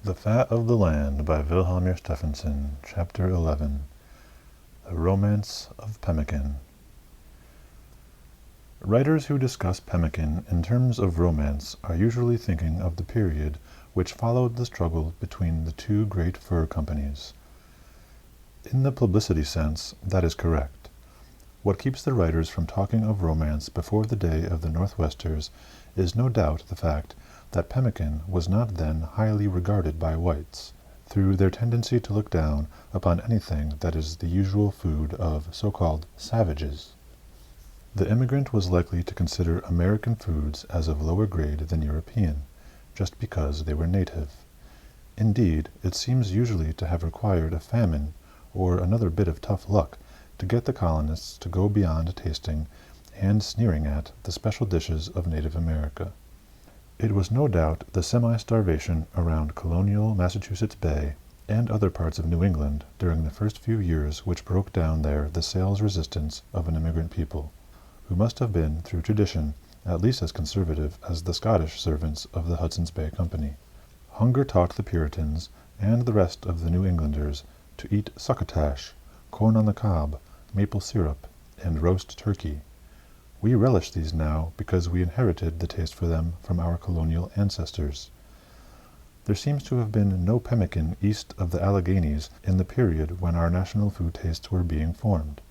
The Fat of the Land by Wilhelmir Stephenson, Chapter 11. The Romance of Pemmican. Writers who discuss Pemmican in terms of romance are usually thinking of the period which followed the struggle between the two great fur companies. In the publicity sense, that is correct. What keeps the writers from talking of romance before the day of the Northwesters is no doubt the fact that pemmican was not then highly regarded by whites, through their tendency to look down upon anything that is the usual food of so-called savages. The immigrant was likely to consider American foods as of lower grade than European, just because they were native. Indeed, it seems usually to have required a famine or another bit of tough luck to get the colonists to go beyond tasting and sneering at the special dishes of native America. It was no doubt the semi-starvation around colonial Massachusetts Bay and other parts of New England during the first few years which broke down there the sales resistance of an immigrant people, who must have been, through tradition, at least as conservative as the Scottish servants of the Hudson's Bay Company. Hunger taught the Puritans and the rest of the New Englanders to eat succotash, corn on the cob, maple syrup, and roast turkey. We relish these now because we inherited the taste for them from our colonial ancestors. There seems to have been no pemmican east of the Alleghenies in the period when our national food tastes were being formed.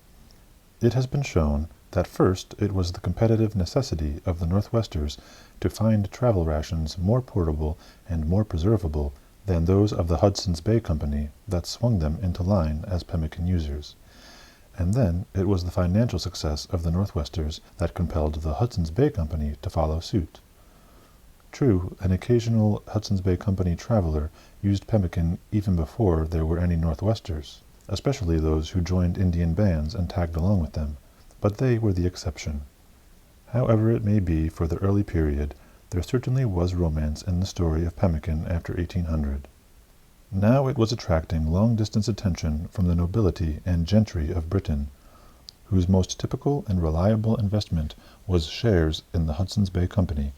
It has been shown that first it was the competitive necessity of the Northwesters to find travel rations more portable and more preservable than those of the Hudson's Bay Company that swung them into line as pemmican users. And then it was the financial success of the Northwesters that compelled the Hudson's Bay Company to follow suit. True, an occasional Hudson's Bay Company traveler used pemmican even before there were any Northwesters, especially those who joined Indian bands and tagged along with them, but they were the exception. However it may be for the early period, there certainly was romance in the story of pemmican after 1800. Now it was attracting long-distance attention from the nobility and gentry of Britain, whose most typical and reliable investment was shares in the Hudson's Bay Company,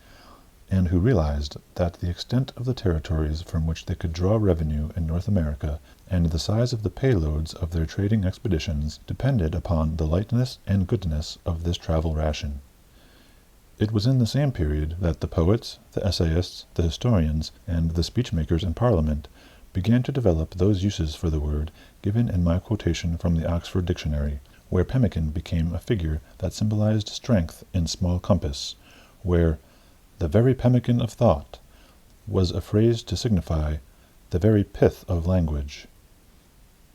and who realized that the extent of the territories from which they could draw revenue in North America and the size of the payloads of their trading expeditions depended upon the lightness and goodness of this travel ration. It was in the same period that the poets, the essayists, the historians, and the speechmakers in Parliament began to develop those uses for the word given in my quotation from the Oxford Dictionary, where pemmican became a figure that symbolized strength in small compass, where the very pemmican of thought was a phrase to signify the very pith of language.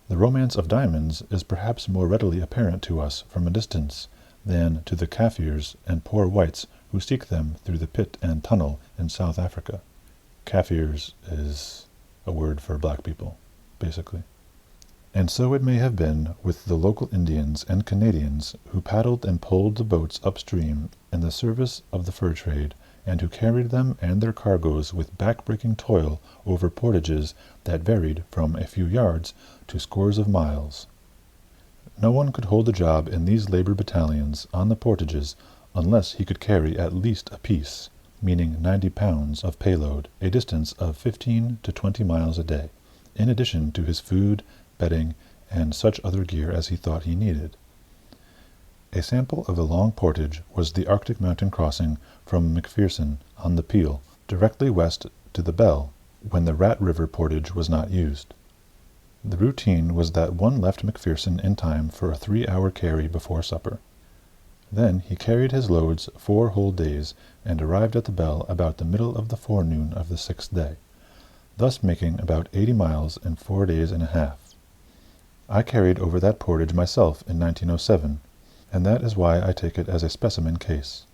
The romance of diamonds is perhaps more readily apparent to us from a distance than to the Kaffirs and poor whites who seek them through the pit and tunnel in South Africa. Kaffirs is a word for black people, basically. And so it may have been with the local Indians and Canadians who paddled and poled the boats upstream in the service of the fur trade, and who carried them and their cargoes with back-breaking toil over portages that varied from a few yards to scores of miles. No one could hold a job in these labor battalions on the portages unless he could carry at least a piece, meaning 90 pounds of payload, a distance of 15 to 20 miles a day, in addition to his food, bedding, and such other gear as he thought he needed. A sample of a long portage was the Arctic mountain crossing from McPherson on the Peel, directly west to the Bell, when the Rat River portage was not used. The routine was that one left McPherson in time for a 3-hour carry before supper. Then he carried his loads 4 whole days and arrived at the Bell about the middle of the forenoon of the 6th day, thus making about 80 miles in 4 days and a half. I carried over that portage myself in 1907, and that is why I take it as a specimen case.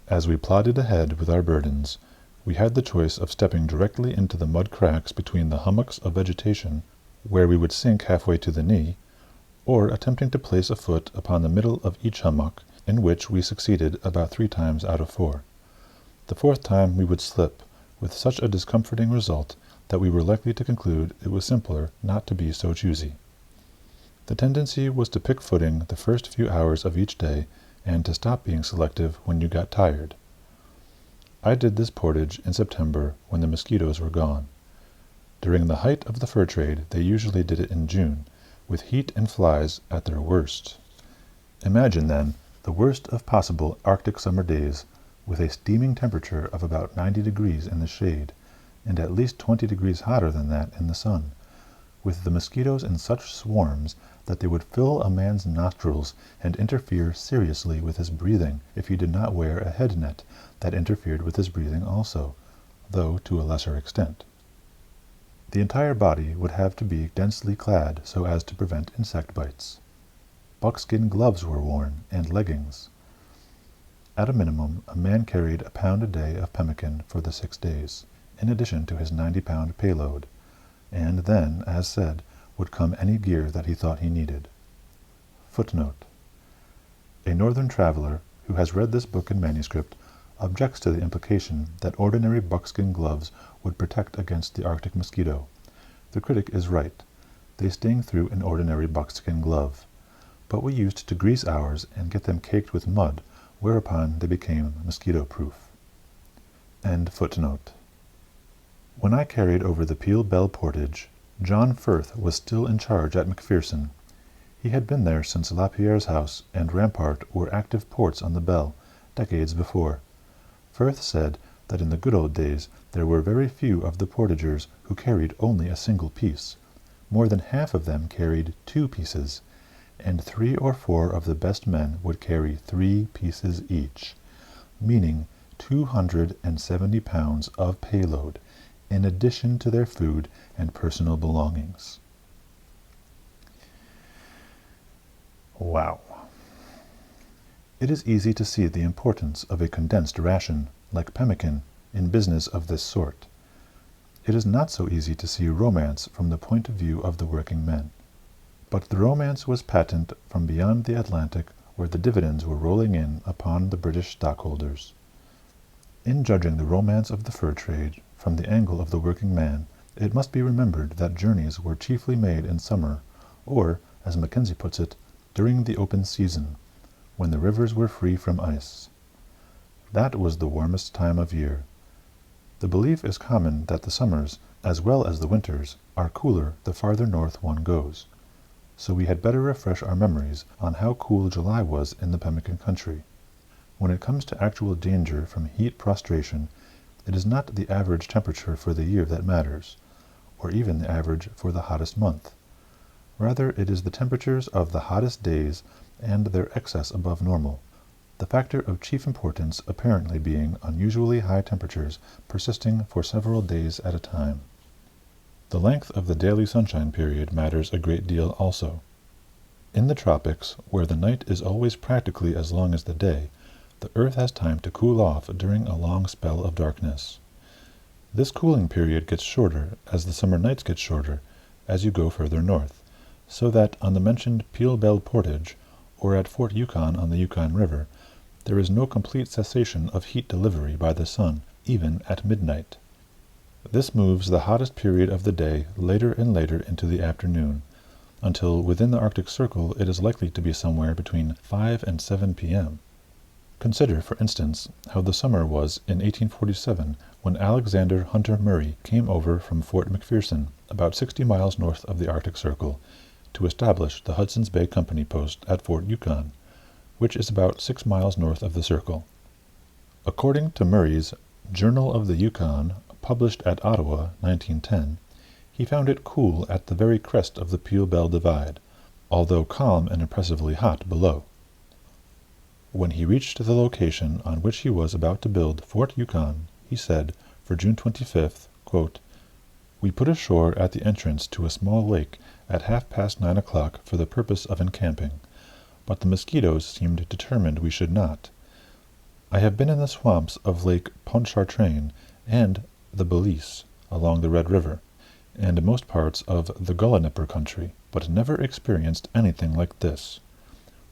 As we plodded ahead with our burdens, we had the choice of stepping directly into the mud cracks between the hummocks of vegetation, where we would sink halfway to the knee, or attempting to place a foot upon the middle of each hummock, in which we succeeded about 3 times out of 4. The 4th time we would slip, with such a discomforting result that we were likely to conclude it was simpler not to be so choosy. The tendency was to pick footing the first few hours of each day and to stop being selective when you got tired. I did this portage in September when the mosquitoes were gone. During the height of the fur trade, they usually did it in June, with heat and flies at their worst. Imagine, then, the worst of possible Arctic summer days, with a steaming temperature of about 90 degrees in the shade, and at least 20 degrees hotter than that in the sun, with the mosquitoes in such swarms that they would fill a man's nostrils and interfere seriously with his breathing if he did not wear a head net that interfered with his breathing also, though to a lesser extent. The entire body would have to be densely clad so as to prevent insect bites. Buckskin gloves were worn, and leggings. At a minimum, a man carried a pound a day of pemmican for the 6 days, in addition to his 90-pound payload, and then, as said, would come any gear that he thought he needed. Footnote: a northern traveler who has read this book in manuscript objects to the implication that ordinary buckskin gloves would protect against the Arctic mosquito. The critic is right. They sting through an ordinary buckskin glove, but we used to grease ours and get them caked with mud, whereupon they became mosquito-proof. End footnote. When I carried over the Peel Bell portage, John Firth was still in charge at Macpherson. He had been there since Lapierre's house and Rampart were active ports on the Bell, decades before. Firth said that in the good old days there were very few of the portagers who carried only a single piece. More than half of them carried 2 pieces, and 3 or 4 of the best men would carry 3 pieces each, meaning 270 pounds of payload, in addition to their food and personal belongings. Wow. It is easy to see the importance of a condensed ration, like pemmican, in business of this sort. It is not so easy to see romance from the point of view of the working men. But the romance was patent from beyond the Atlantic, where the dividends were rolling in upon the British stockholders. In judging the romance of the fur trade from the angle of the working man, it must be remembered that journeys were chiefly made in summer, or, as Mackenzie puts it, during the open season, when the rivers were free from ice. That was the warmest time of year. The belief is common that the summers, as well as the winters, are cooler the farther north one goes. So we had better refresh our memories on how cool July was in the Pemmican country. When it comes to actual danger from heat prostration, it is not the average temperature for the year that matters, or even the average for the hottest month. Rather, it is the temperatures of the hottest days and their excess above normal, the factor of chief importance apparently being unusually high temperatures persisting for several days at a time. The length of the daily sunshine period matters a great deal also. In the tropics, where the night is always practically as long as the day, the earth has time to cool off during a long spell of darkness. This cooling period gets shorter as the summer nights get shorter as you go further north, so that on the mentioned Peel Bell Portage, or at Fort Yukon on the Yukon River, there is no complete cessation of heat delivery by the sun, even at midnight. This moves the hottest period of the day later and later into the afternoon, until within the Arctic Circle it is likely to be somewhere between 5 and 7 p.m. Consider, for instance, how the summer was in 1847 when Alexander Hunter Murray came over from Fort McPherson, about 60 miles north of the Arctic Circle, to establish the Hudson's Bay Company post at Fort Yukon, which is about 6 miles north of the Circle. According to Murray's Journal of the Yukon, published at Ottawa, 1910, he found it cool at the very crest of the Peel Bell Divide, although calm and oppressively hot below. When he reached the location on which he was about to build Fort Yukon, he said, for June 25th, quote, "We put ashore at the entrance to a small lake at 9:30 o'clock for the purpose of encamping, but the mosquitoes seemed determined we should not. I have been in the swamps of Lake Pontchartrain and the Belize along the Red River, and most parts of the Gullinipper country, but never experienced anything like this.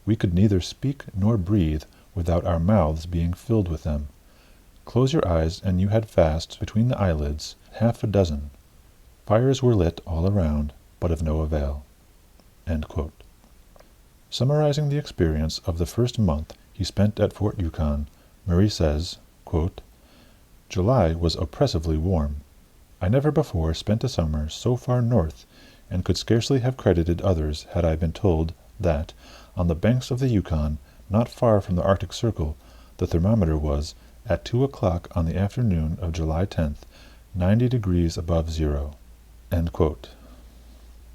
We could neither speak nor breathe without our mouths being filled with them. Close your eyes and you had fast, between the eyelids, 6. Fires were lit all around, but of no avail." End quote. Summarizing the experience of the first month he spent at Fort Yukon, Murray says, quote, "July was oppressively warm. I never before spent a summer so far north, and could scarcely have credited others had I been told that, on the banks of the Yukon, not far from the Arctic Circle, the thermometer was, at 2 o'clock on the afternoon of July 10th, 90 degrees above zero." End quote.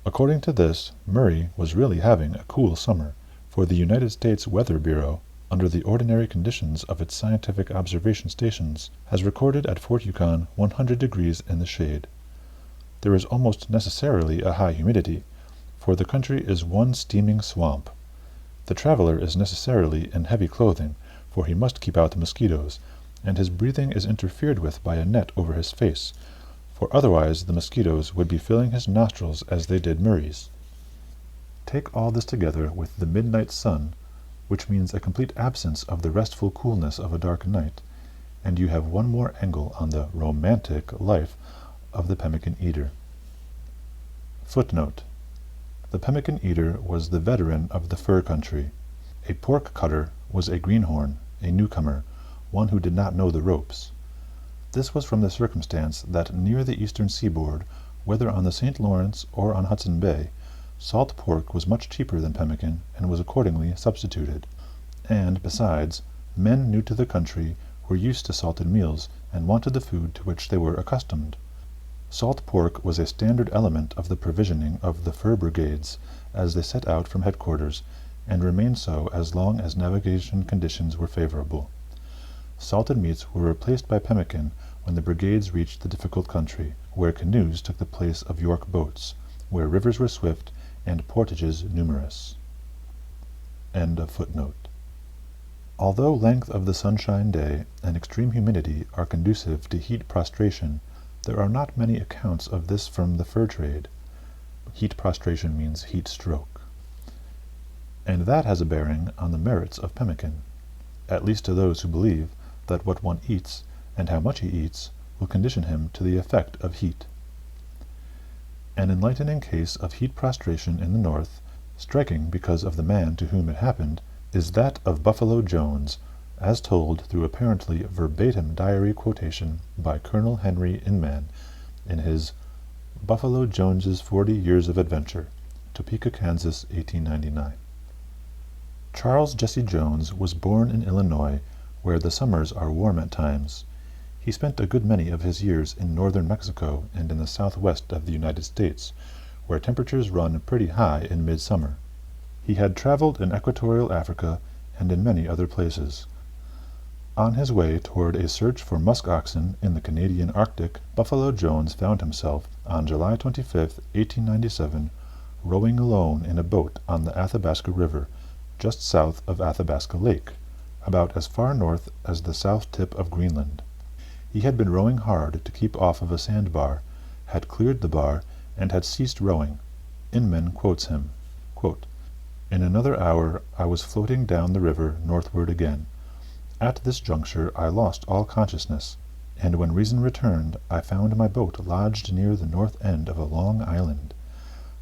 According to this, Murray was really having a cool summer, for the United States Weather Bureau, under the ordinary conditions of its scientific observation stations, has recorded at Fort Yukon 100 degrees in the shade. There is almost necessarily a high humidity, for the country is one steaming swamp. The traveler is necessarily in heavy clothing, for he must keep out the mosquitoes, and his breathing is interfered with by a net over his face, for otherwise the mosquitoes would be filling his nostrils as they did Murray's. Take all this together with the midnight sun, which means a complete absence of the restful coolness of a dark night, and you have one more angle on the romantic life of the pemmican eater. Footnote: the pemmican eater was the veteran of the fur country. A pork cutter was a greenhorn, a newcomer, one who did not know the ropes. This was from the circumstance that near the eastern seaboard, whether on the St. Lawrence or on Hudson Bay, salt pork was much cheaper than pemmican, and was accordingly substituted. And, besides, men new to the country were used to salted meals, and wanted the food to which they were accustomed. Salt pork was a standard element of the provisioning of the fur brigades as they set out from headquarters, and remained so as long as navigation conditions were favorable. Salted meats were replaced by pemmican when the brigades reached the difficult country, where canoes took the place of York boats, where rivers were swift and portages numerous. End of footnote. Although length of the sunshine day and extreme humidity are conducive to heat prostration, there are not many accounts of this from the fur trade. Heat prostration means heat stroke. And that has a bearing on the merits of pemmican, at least to those who believe that what one eats, and how much he eats, will condition him to the effect of heat. An enlightening case of heat prostration in the North, striking because of the man to whom it happened, is that of Buffalo Jones, as told through apparently verbatim diary quotation by Colonel Henry Inman in his Buffalo Jones's 40 Years of Adventure, Topeka, Kansas, 1899. Charles Jesse Jones was born in Illinois, where the summers are warm at times. He spent a good many of his years in northern Mexico and in the southwest of the United States, where temperatures run pretty high in midsummer. He had traveled in equatorial Africa and in many other places. On his way toward a search for musk oxen in the Canadian Arctic, Buffalo Jones found himself, on July 25, 1897, rowing alone in a boat on the Athabasca River, just south of Athabasca Lake, about as far north as the south tip of Greenland. He had been rowing hard to keep off of a sandbar, had cleared the bar, and had ceased rowing. Inman quotes him, quote, "In another hour I was floating down the river northward again. At this juncture I lost all consciousness, and when reason returned I found my boat lodged near the north end of a long island.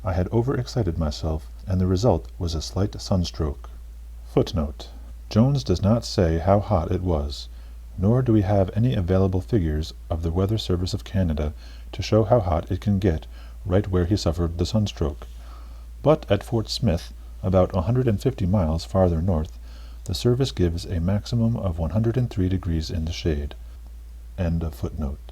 I had overexcited myself, and the result was a slight sunstroke." Footnote: Jones does not say how hot it was, nor do we have any available figures of the Weather Service of Canada to show how hot it can get right where he suffered the sunstroke. But at Fort Smith, about 150 miles farther north, the service gives a maximum of 103 degrees in the shade. End of footnote.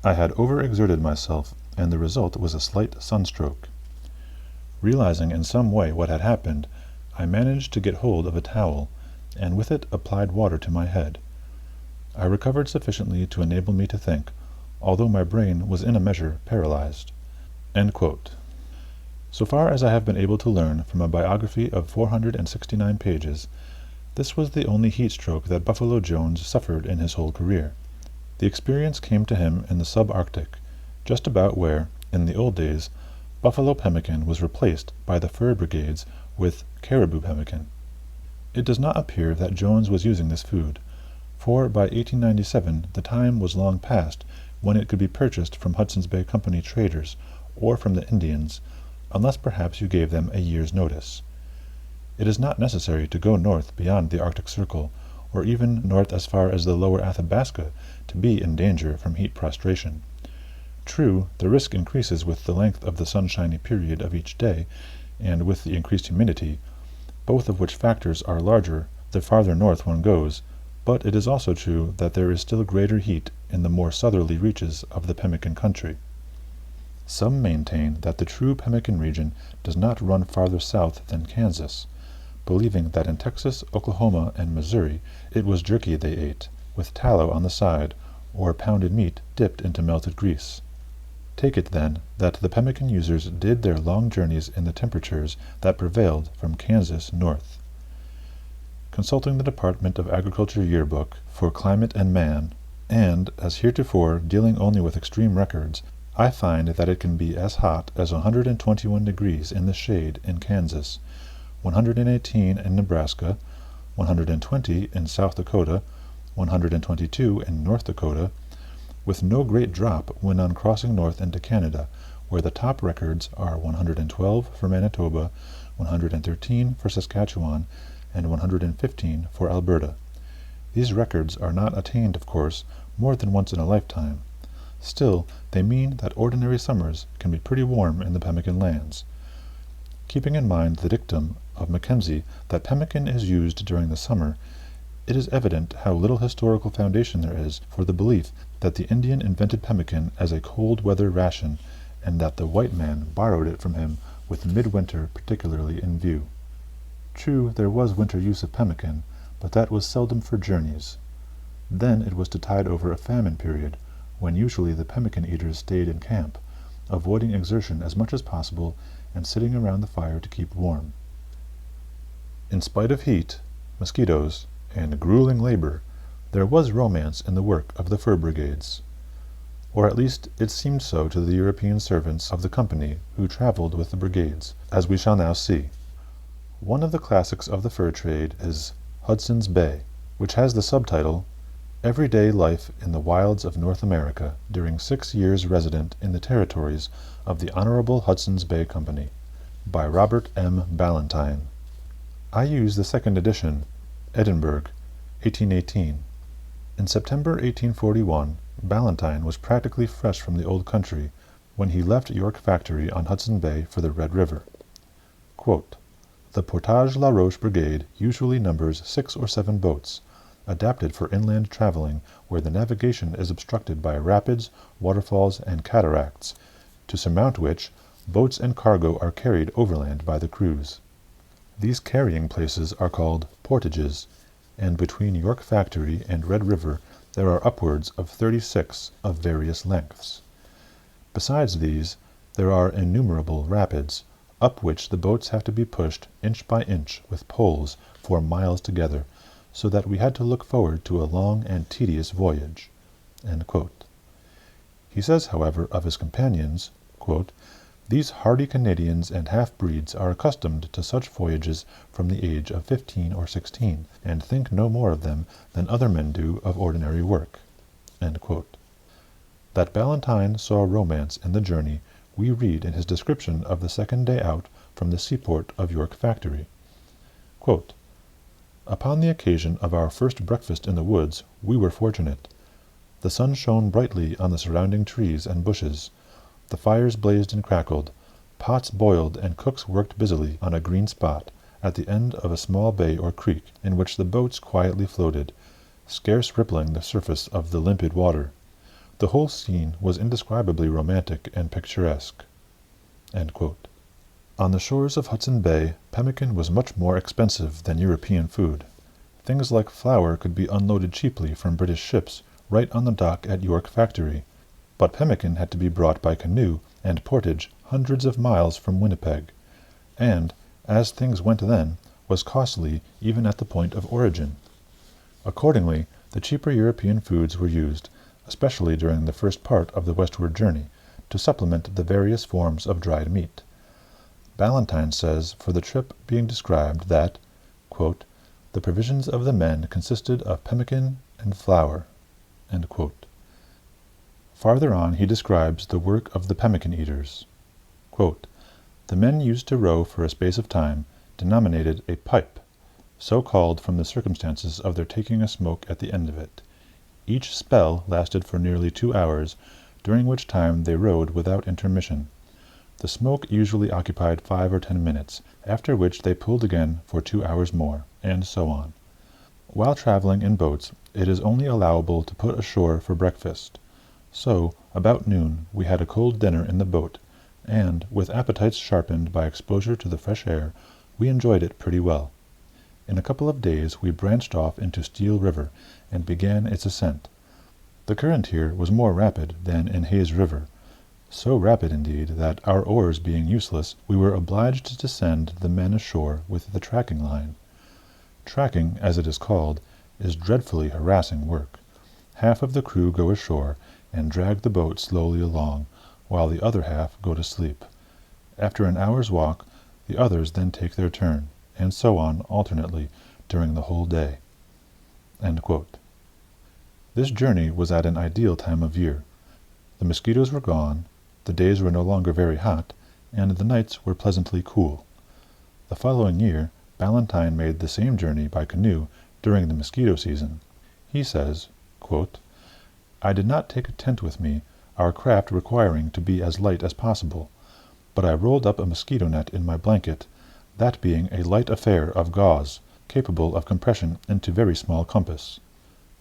I had overexerted myself, and the result was a slight sunstroke. Realizing in some way what had happened, I managed to get hold of a towel, and with it applied water to my head. I recovered sufficiently to enable me to think, although my brain was in a measure paralyzed. End quote. So far as I have been able to learn from a biography of 469 pages, this was the only heat stroke that Buffalo Jones suffered in his whole career. The experience came to him in the subarctic, just about where, in the old days, buffalo pemmican was replaced by the fur brigades with caribou pemmican. It does not appear that Jones was using this food, for by 1897 the time was long past when it could be purchased from Hudson's Bay Company traders or from the Indians, unless perhaps you gave them a year's notice. It is not necessary to go north beyond the Arctic Circle, or even north as far as the lower Athabasca, to be in danger from heat prostration, True, the risk increases with the length of the sunshiny period of each day, and with the increased humidity, both of which factors are larger the farther north one goes, but it is also true that there is still greater heat in the more southerly reaches of the Pemmican country. Some maintain that the true Pemmican region does not run farther south than Kansas, believing that in Texas, Oklahoma, and Missouri it was jerky they ate, with tallow on the side, or pounded meat dipped into melted grease. Take it, then, that the Pemmican users did their long journeys in the temperatures that prevailed from Kansas north. Consulting the Department of Agriculture Yearbook for Climate and Man, and, as heretofore, dealing only with extreme records, I find that it can be as hot as 121 degrees in the shade in Kansas, 118 in Nebraska, 120 in South Dakota, 122 in North Dakota, with no great drop when on crossing north into Canada, where the top records are 112 for Manitoba, 113 for Saskatchewan, and 115 for Alberta. These records are not attained, of course, more than once in a lifetime. Still, they mean that ordinary summers can be pretty warm in the Pemmican lands. Keeping in mind the dictum of Mackenzie that pemmican is used during the summer, it is evident how little historical foundation there is for the belief that the Indian invented pemmican as a cold-weather ration, and that the white man borrowed it from him with midwinter particularly in view. True, there was winter use of pemmican, but that was seldom for journeys. Then it was to tide over a famine period, when usually the pemmican eaters stayed in camp, avoiding exertion as much as possible and sitting around the fire to keep warm. In spite of heat, mosquitoes, and grueling labor, there was romance in the work of the fur brigades. Or at least it seemed so to the European servants of the company who traveled with the brigades, as we shall now see. One of the classics of the fur trade is Hudson's Bay, which has the subtitle, Everyday Life in the Wilds of North America During 6 Years Resident in the Territories of the Honorable Hudson's Bay Company, by Robert M. Ballantyne. I use the second edition, Edinburgh, 1818. In September 1841, Ballantyne was practically fresh from the old country when he left York Factory on Hudson Bay for the Red River. Quote, the Portage la Roche Brigade usually numbers 6 or 7 boats, adapted for inland traveling where the navigation is obstructed by rapids, waterfalls, and cataracts, to surmount which boats and cargo are carried overland by the crews. These carrying places are called portages, and between York Factory and Red River there are upwards of 36 of various lengths. Besides these, there are innumerable rapids, up which the boats have to be pushed inch by inch with poles for miles together, so that we had to look forward to a long and tedious voyage. End quote. He says, however, of his companions, quote, these hardy Canadians and half-breeds are accustomed to such voyages from the age of 15 or 16, and think no more of them than other men do of ordinary work. End quote. That Ballantyne saw romance in the journey we read in his description of the second day out from the seaport of York Factory. Quote, upon the occasion of our first breakfast in the woods, we were fortunate. The sun shone brightly on the surrounding trees and bushes. The fires blazed and crackled. Pots boiled and cooks worked busily on a green spot at the end of a small bay or creek in which the boats quietly floated, scarce rippling the surface of the limpid water. The whole scene was indescribably romantic and picturesque. End quote. On the shores of Hudson Bay, pemmican was much more expensive than European food. Things like flour could be unloaded cheaply from British ships right on the dock at York Factory, but pemmican had to be brought by canoe and portage hundreds of miles from Winnipeg, and, as things went then, was costly even at the point of origin. Accordingly, the cheaper European foods were used, especially during the first part of the westward journey, to supplement the various forms of dried meat. Ballantyne says for the trip being described that, quote, the provisions of the men consisted of pemmican and flour. End quote. Farther on he describes the work of the pemmican eaters. Quote, the men used to row for a space of time, denominated a pipe, so called from the circumstances of their taking a smoke at the end of it. Each spell lasted for nearly 2 hours, during which time they rode without intermission. The smoke usually occupied 5 or 10 minutes, after which they pulled again for 2 hours more, and so on. While traveling in boats, it is only allowable to put ashore for breakfast. So, about noon, we had a cold dinner in the boat, and, with appetites sharpened by exposure to the fresh air, we enjoyed it pretty well. In a couple of days we branched off into Steel River, and began its ascent. The current here was more rapid than in Hayes River, so rapid indeed that, our oars being useless, we were obliged to send the men ashore with the tracking line. Tracking, as it is called, is dreadfully harassing work. Half of the crew go ashore and drag the boat slowly along, while the other half go to sleep. After an hour's walk, the others then take their turn, and so on alternately during the whole day." End quote. This journey was at an ideal time of year. The mosquitoes were gone, the days were no longer very hot, and the nights were pleasantly cool. The following year, Ballantyne made the same journey by canoe during the mosquito season. He says, quote, "I did not take a tent with me, our craft requiring to be as light as possible, but I rolled up a mosquito net in my blanket, that being a light affair of gauze, capable of compression into very small compass.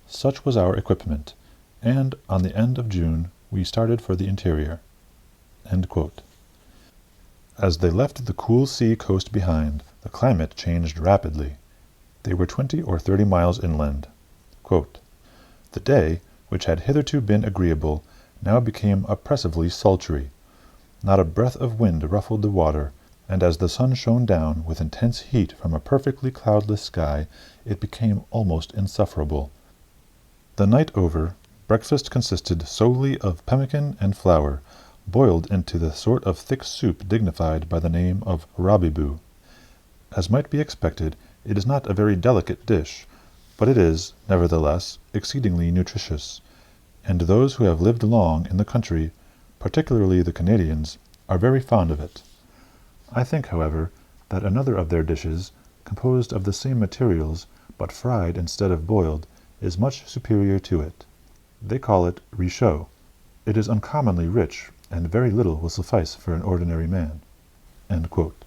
Such was our equipment, and on the end of June we started for the interior." End quote. As they left the cool sea coast behind, the climate changed rapidly. They were 20 or 30 miles inland. Quote, "The day, which had hitherto been agreeable, now became oppressively sultry. Not a breath of wind ruffled the water, and as the sun shone down with intense heat from a perfectly cloudless sky, it became almost insufferable. The night over, breakfast consisted solely of pemmican and flour, boiled into the sort of thick soup dignified by the name of robibou. As might be expected, it is not a very delicate dish, but it is, nevertheless, exceedingly nutritious, and those who have lived long in the country, particularly the Canadians, are very fond of it. I think, however, that another of their dishes, composed of the same materials, but fried instead of boiled, is much superior to it. They call it richaud. It is uncommonly rich, and very little will suffice for an ordinary man." End quote.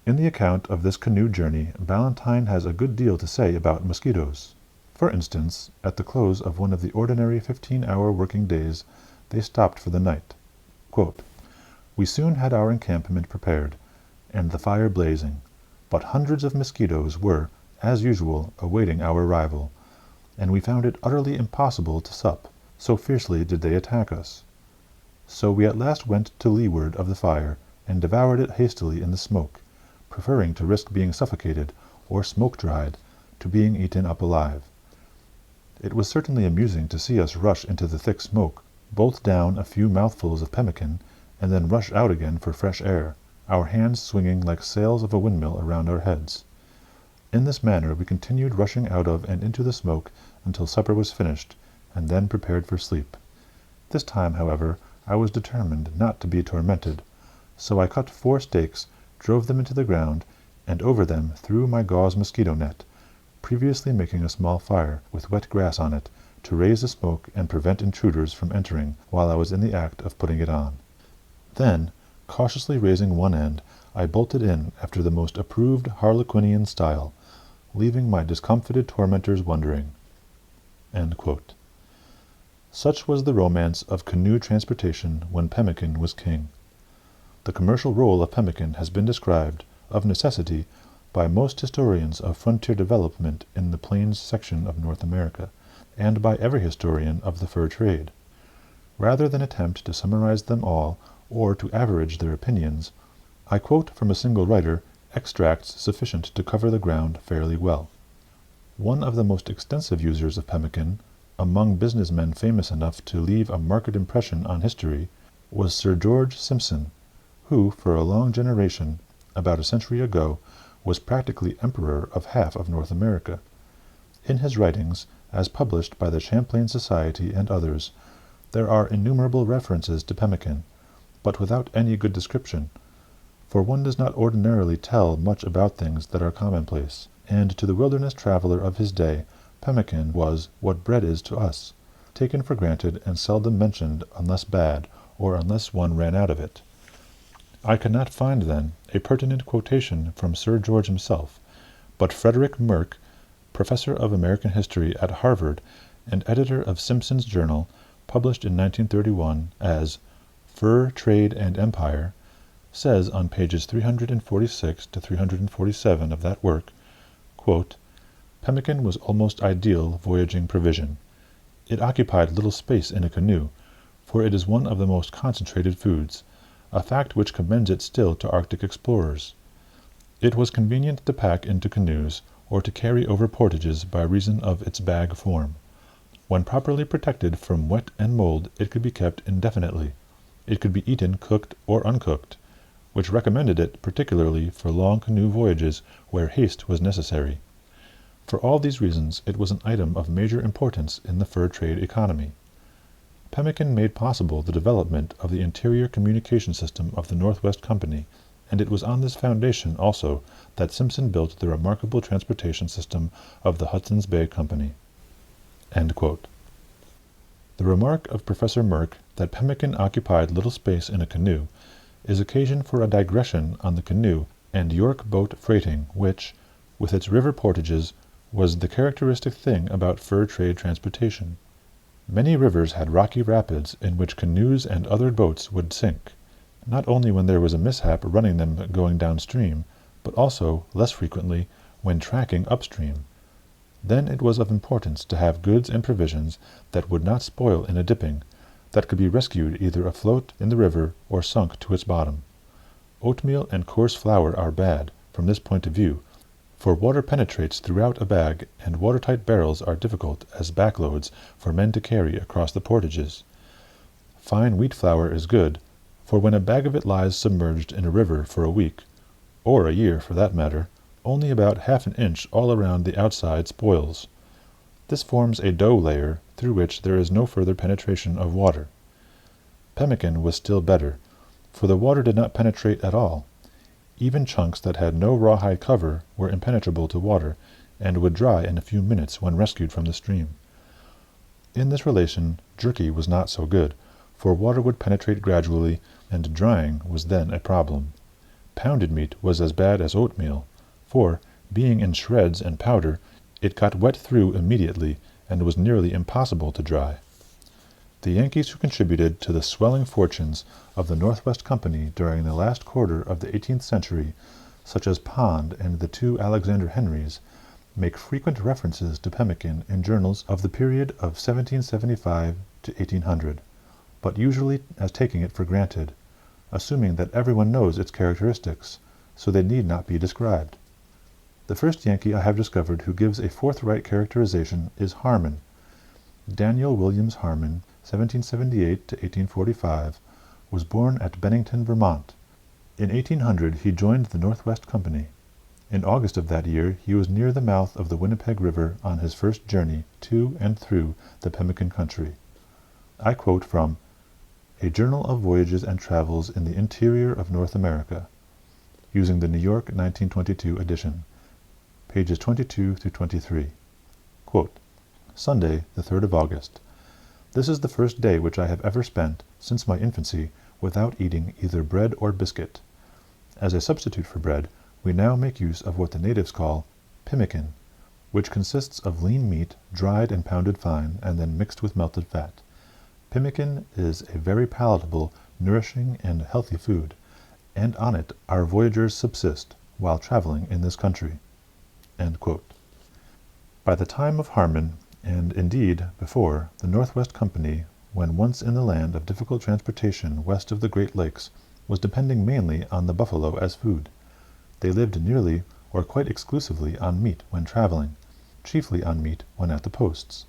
In the account of this canoe journey, Ballantyne has a good deal to say about mosquitoes. For instance, at the close of one of the ordinary 15-hour working days, they stopped for the night. Quote, "We soon had our encampment prepared, and the fire blazing, but hundreds of mosquitoes were, as usual, awaiting our arrival, and we found it utterly impossible to sup, so fiercely did they attack us. So we at last went to leeward of the fire, and devoured it hastily in the smoke, preferring to risk being suffocated, or smoke-dried, to being eaten up alive. It was certainly amusing to see us rush into the thick smoke, bolt down a few mouthfuls of pemmican, and then rush out again for fresh air, our hands swinging like sails of a windmill around our heads. In this manner we continued rushing out of and into the smoke until supper was finished, and then prepared for sleep. This time, however, I was determined not to be tormented, so I cut 4 stakes, drove them into the ground, and over them threw my gauze mosquito net, previously making a small fire, with wet grass on it, to raise the smoke and prevent intruders from entering while I was in the act of putting it on. Then, cautiously raising one end, I bolted in after the most approved Harlequinian style, leaving my discomfited tormentors wondering." End quote. Such was the romance of canoe transportation when Pemmican was king. The commercial role of Pemmican has been described, of necessity, by most historians of frontier development in the plains section of North America, and by every historian of the fur trade. Rather than attempt to summarize them all, or to average their opinions, I quote from a single writer extracts sufficient to cover the ground fairly well. One of the most extensive users of pemmican, among business men famous enough to leave a marked impression on history, was Sir George Simpson, who, for a long generation, about a century ago, was practically emperor of half of North America. In his writings, as published by the Champlain Society and others, there are innumerable references to pemmican, but without any good description, for one does not ordinarily tell much about things that are commonplace, and to the wilderness traveler of his day, pemmican was what bread is to us, taken for granted and seldom mentioned unless bad, or unless one ran out of it. I could not find, then, a pertinent quotation from Sir George himself, but Frederick Merck, professor of American history at Harvard and editor of Simpson's Journal, published in 1931 as Fur Trade and Empire, says on pages 346 to 347 of that work, quote, "Pemmican was almost ideal voyaging provision. It occupied little space in a canoe, for it is one of the most concentrated foods, a fact which commends it still to Arctic explorers. It was convenient to pack into canoes, or to carry over portages by reason of its bag form. When properly protected from wet and mold, it could be kept indefinitely. It could be eaten cooked or uncooked, which recommended it particularly for long canoe voyages where haste was necessary. For all these reasons, it was an item of major importance in the fur trade economy. Pemmican made possible the development of the interior communication system of the Northwest Company, and it was on this foundation also that Simpson built the remarkable transportation system of the Hudson's Bay Company." End quote. The remark of Professor Merck that pemmican occupied little space in a canoe is occasion for a digression on the canoe and York boat freighting, which, with its river portages, was the characteristic thing about fur trade transportation. Many rivers had rocky rapids in which canoes and other boats would sink, not only when there was a mishap running them going downstream, but also, less frequently, when tracking upstream. Then it was of importance to have goods and provisions that would not spoil in a dipping, that could be rescued either afloat in the river or sunk to its bottom. Oatmeal and coarse flour are bad, from this point of view, for water penetrates throughout a bag, and watertight barrels are difficult as backloads for men to carry across the portages. Fine wheat flour is good, for when a bag of it lies submerged in a river for a week, or a year for that matter, only about half an inch all around the outside spoils. This forms a dough layer through which there is no further penetration of water. Pemmican was still better, for the water did not penetrate at all. Even chunks that had no rawhide cover were impenetrable to water, and would dry in a few minutes when rescued from the stream. In this relation, jerky was not so good, for water would penetrate gradually, and drying was then a problem. Pounded meat was as bad as oatmeal, for, being in shreds and powder, it got wet through immediately, and was nearly impossible to dry. The Yankees who contributed to the swelling fortunes of the Northwest Company during the last quarter of the 18th century, such as Pond and the two Alexander Henrys, make frequent references to pemmican in journals of the period of 1775 to 1800, but usually as taking it for granted, assuming that everyone knows its characteristics, so they need not be described. The first Yankee I have discovered who gives a forthright characterization is Harmon. Daniel Williams Harmon, 1778 to 1845, was born at Bennington, Vermont. In 1800 he joined the Northwest Company. In August of that year he was near the mouth of the Winnipeg River on his first journey to and through the Pemmican country. I quote from A Journal of Voyages and Travels in the Interior of North America, using the New York 1922 edition, pages 22 through 23. Quote, Sunday, the 3rd of August. This is the first day which I have ever spent, since my infancy, without eating either bread or biscuit. As a substitute for bread, we now make use of what the natives call pemmican, which consists of lean meat dried and pounded fine, and then mixed with melted fat. Pemmican is a very palatable, nourishing, and healthy food, and on it our voyagers subsist while traveling in this country. End quote. By the time of Harmon, and indeed before, the Northwest Company, when once in the land of difficult transportation west of the Great Lakes, was depending mainly on the buffalo as food. They lived nearly or quite exclusively on meat when traveling, chiefly on meat when at the posts.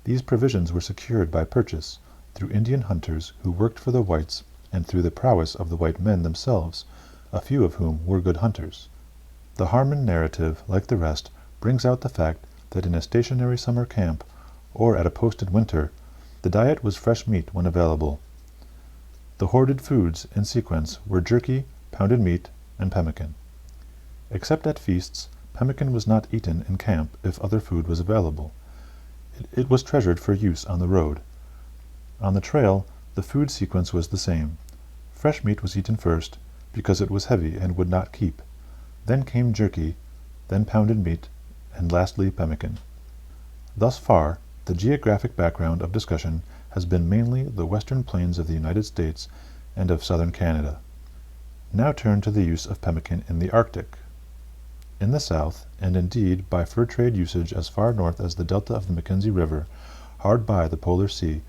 These provisions were secured by purchase, through Indian hunters who worked for the whites, and through the prowess of the white men themselves, a few of whom were good hunters. The Harmon narrative, like the rest, brings out the fact that in a stationary summer camp, or at a post in winter, the diet was fresh meat when available. The hoarded foods, in sequence, were jerky, pounded meat, and pemmican. Except at feasts, pemmican was not eaten in camp if other food was available. It was treasured for use on the road. On the trail, the food sequence was the same. Fresh meat was eaten first, because it was heavy and would not keep. Then came jerky, then pounded meat, and lastly pemmican. Thus far, the geographic background of discussion has been mainly the western plains of the United States and of southern Canada. Now turn to the use of pemmican in the Arctic. In the south, and indeed by fur trade usage as far north as the delta of the Mackenzie River, hard by the polar sea,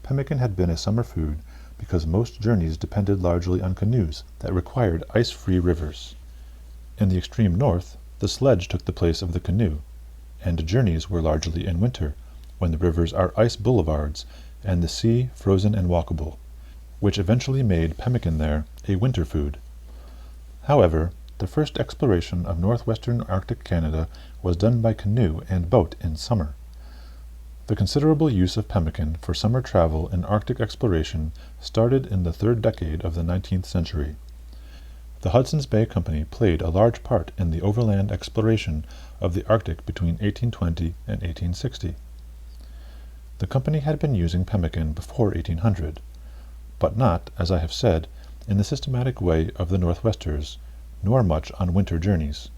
pemmican had been a summer food because most journeys depended largely on canoes that required ice-free rivers. In the extreme north, the sledge took the place of the canoe, and journeys were largely in winter, when the rivers are ice boulevards and the sea frozen and walkable, which eventually made pemmican there a winter food. However, the first exploration of northwestern Arctic Canada was done by canoe and boat in summer. The considerable use of pemmican for summer travel in Arctic exploration started in the third decade of the 19th century. The Hudson's Bay Company played a large part in the overland exploration of the Arctic between 1820 and 1860. The company had been using pemmican before 1800, but not, as I have said, in the systematic way of the Northwesters, nor much on winter journeys.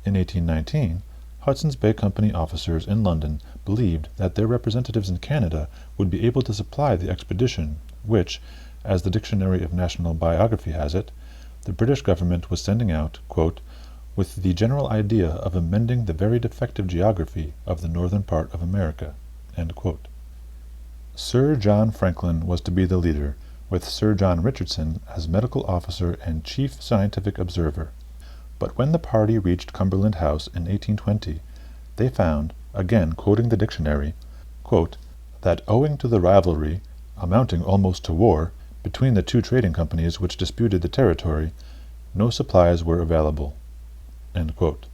In 1819, Hudson's Bay Company officers in London believed that their representatives in Canada would be able to supply the expedition which, as the Dictionary of National Biography has it, the British government was sending out, quote, with the general idea of amending the very defective geography of the northern part of America. End quote. Sir John Franklin was to be the leader, with Sir John Richardson as medical officer and chief scientific observer. But when the party reached Cumberland House in 1820, they found, again quoting the dictionary, quote, that owing to the rivalry, amounting almost to war, between the two trading companies which disputed the territory, no supplies were available. End quote.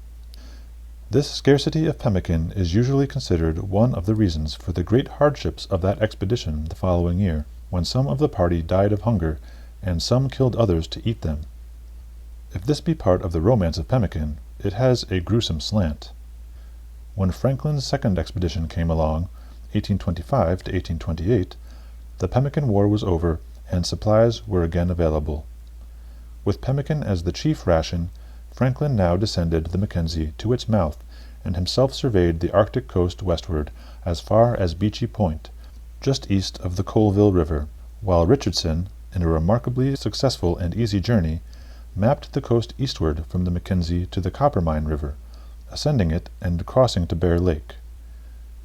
This scarcity of pemmican is usually considered one of the reasons for the great hardships of that expedition the following year, when some of the party died of hunger, and some killed others to eat them. If this be part of the romance of pemmican, it has a gruesome slant. When Franklin's second expedition came along, 1825 to 1828, the Pemmican War was over, and supplies were again available. With pemmican as the chief ration, Franklin now descended the Mackenzie to its mouth, and himself surveyed the Arctic coast westward as far as Beachy Point, just east of the Colville River, while Richardson, in a remarkably successful and easy journey, mapped the coast eastward from the Mackenzie to the Coppermine River, ascending it and crossing to Bear Lake.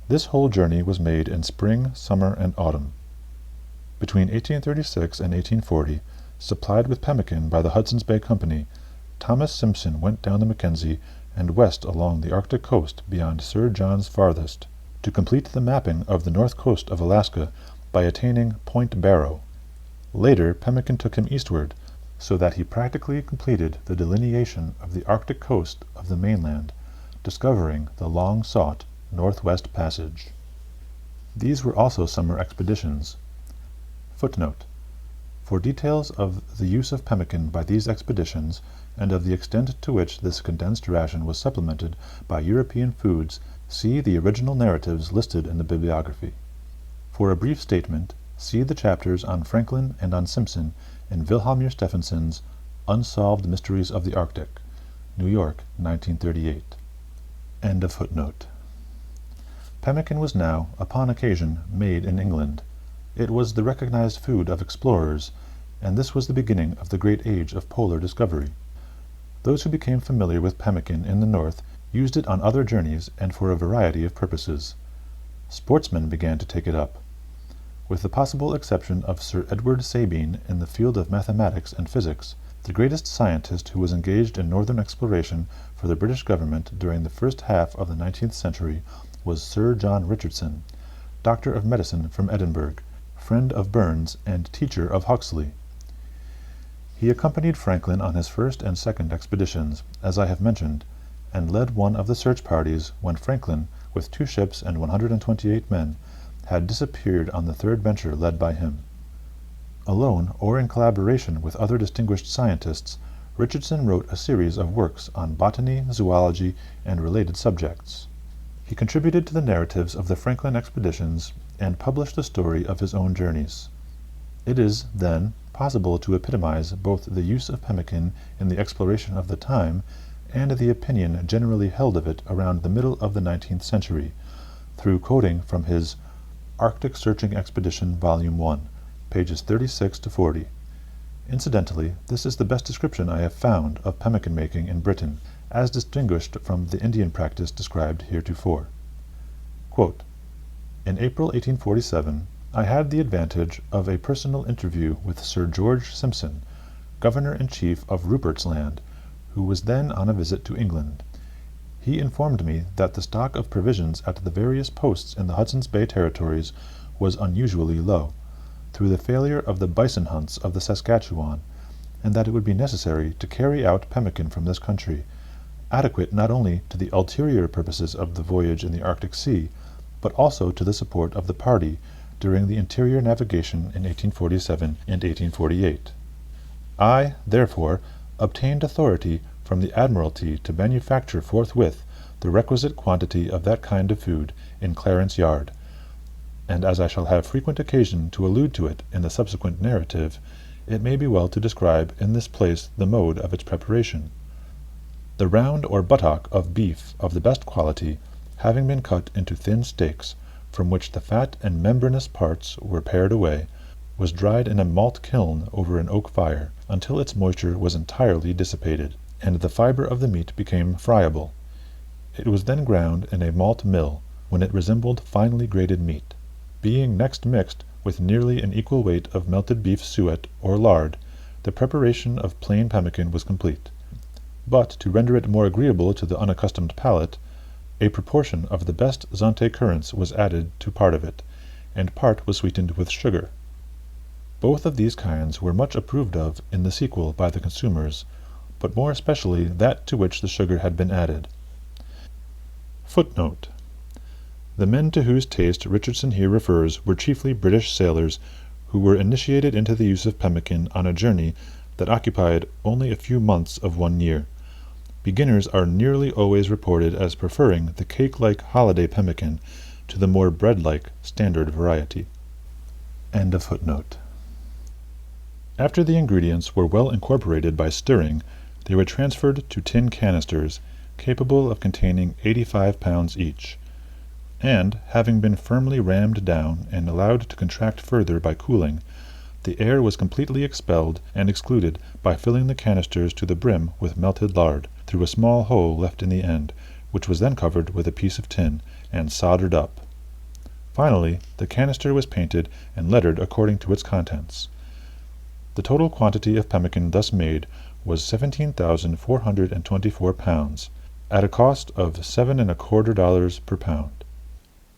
This whole journey was made in spring, summer, and autumn. Between 1836 and 1840, supplied with pemmican by the Hudson's Bay Company, Thomas Simpson went down the Mackenzie and west along the Arctic coast beyond Sir John's Farthest, to complete the mapping of the north coast of Alaska by attaining Point Barrow. Later, pemmican took him eastward, so that he practically completed the delineation of the Arctic coast of the mainland, discovering the long-sought Northwest Passage. These were also summer expeditions. Footnote: for details of the use of pemmican by these expeditions, and of the extent to which this condensed ration was supplemented by European foods, see the original narratives listed in the bibliography. For a brief statement, see the chapters on Franklin and on Simpson in Vilhjalmur Stephenson's Unsolved Mysteries of the Arctic, New York, 1938. End of footnote. Pemmican was now, upon occasion, made in England. It was the recognized food of explorers, and this was the beginning of the great age of polar discovery. Those who became familiar with pemmican in the north used it on other journeys and for a variety of purposes. Sportsmen began to take it up. With the possible exception of Sir Edward Sabine in the field of mathematics and physics, the greatest scientist who was engaged in northern exploration for the British government during the first half of the 19th century was Sir John Richardson, Doctor of Medicine from Edinburgh, friend of Burns, and teacher of Huxley. He accompanied Franklin on his first and second expeditions, as I have mentioned, and led one of the search parties when Franklin, with 2 ships and 128 men, had disappeared on the third venture led by him. Alone or in collaboration with other distinguished scientists, Richardson wrote a series of works on botany, zoology, and related subjects. He contributed to the narratives of the Franklin expeditions and published the story of his own journeys. It is, then, possible to epitomize both the use of pemmican in the exploration of the time and the opinion generally held of it around the middle of the 19th century, through quoting from his Arctic Searching Expedition, Volume 1, pages 36 to 40. Incidentally, this is the best description I have found of pemmican making in Britain, as distinguished from the Indian practice described heretofore. Quote, in April 1847, I had the advantage of a personal interview with Sir George Simpson, Governor-in-Chief of Rupert's Land, who was then on a visit to England. He informed me that the stock of provisions at the various posts in the Hudson's Bay territories was unusually low, through the failure of the bison hunts of the Saskatchewan, and that it would be necessary to carry out pemmican from this country, adequate not only to the ulterior purposes of the voyage in the Arctic Sea, but also to the support of the party during the interior navigation in 1847 and 1848. I, therefore, obtained authority from the Admiralty to manufacture forthwith the requisite quantity of that kind of food in Clarence Yard, and as I shall have frequent occasion to allude to it in the subsequent narrative, it may be well to describe in this place the mode of its preparation. The round or buttock of beef of the best quality, having been cut into thin steaks, from which the fat and membranous parts were pared away, was dried in a malt kiln over an oak fire, until its moisture was entirely dissipated, and the fibre of the meat became friable. It was then ground in a malt mill, when it resembled finely grated meat. Being next mixed with nearly an equal weight of melted beef suet or lard, the preparation of plain pemmican was complete. But, to render it more agreeable to the unaccustomed palate, a proportion of the best Zante currants was added to part of it, and part was sweetened with sugar. Both of these kinds were much approved of in the sequel by the consumers, but more especially that to which the sugar had been added. Footnote: the men to whose taste Richardson here refers were chiefly British sailors who were initiated into the use of pemmican on a journey that occupied only a few months of 1 year. Beginners are nearly always reported as preferring the cake-like holiday pemmican to the more bread-like standard variety. End of footnote. After the ingredients were well incorporated by stirring, they were transferred to tin canisters, capable of containing 85 pounds each, and, having been firmly rammed down and allowed to contract further by cooling, the air was completely expelled and excluded by filling the canisters to the brim with melted lard, through a small hole left in the end, which was then covered with a piece of tin, and soldered up. Finally, the canister was painted and lettered according to its contents. The total quantity of pemmican thus made was 17,424 pounds, at a cost of $7.25 per pound.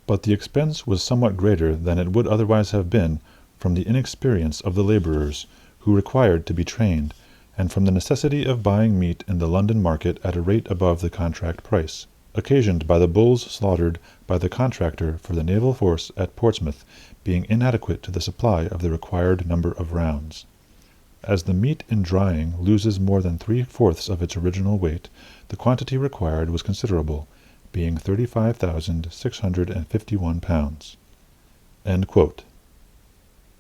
But the expense was somewhat greater than it would otherwise have been, from the inexperience of the laborers, who required to be trained, and from the necessity of buying meat in the London market at a rate above the contract price, occasioned by the bulls slaughtered by the contractor for the naval force at Portsmouth being inadequate to the supply of the required number of rounds. As the meat in drying loses more than 3/4 of its original weight, the quantity required was considerable, being 35,651 pounds. End quote.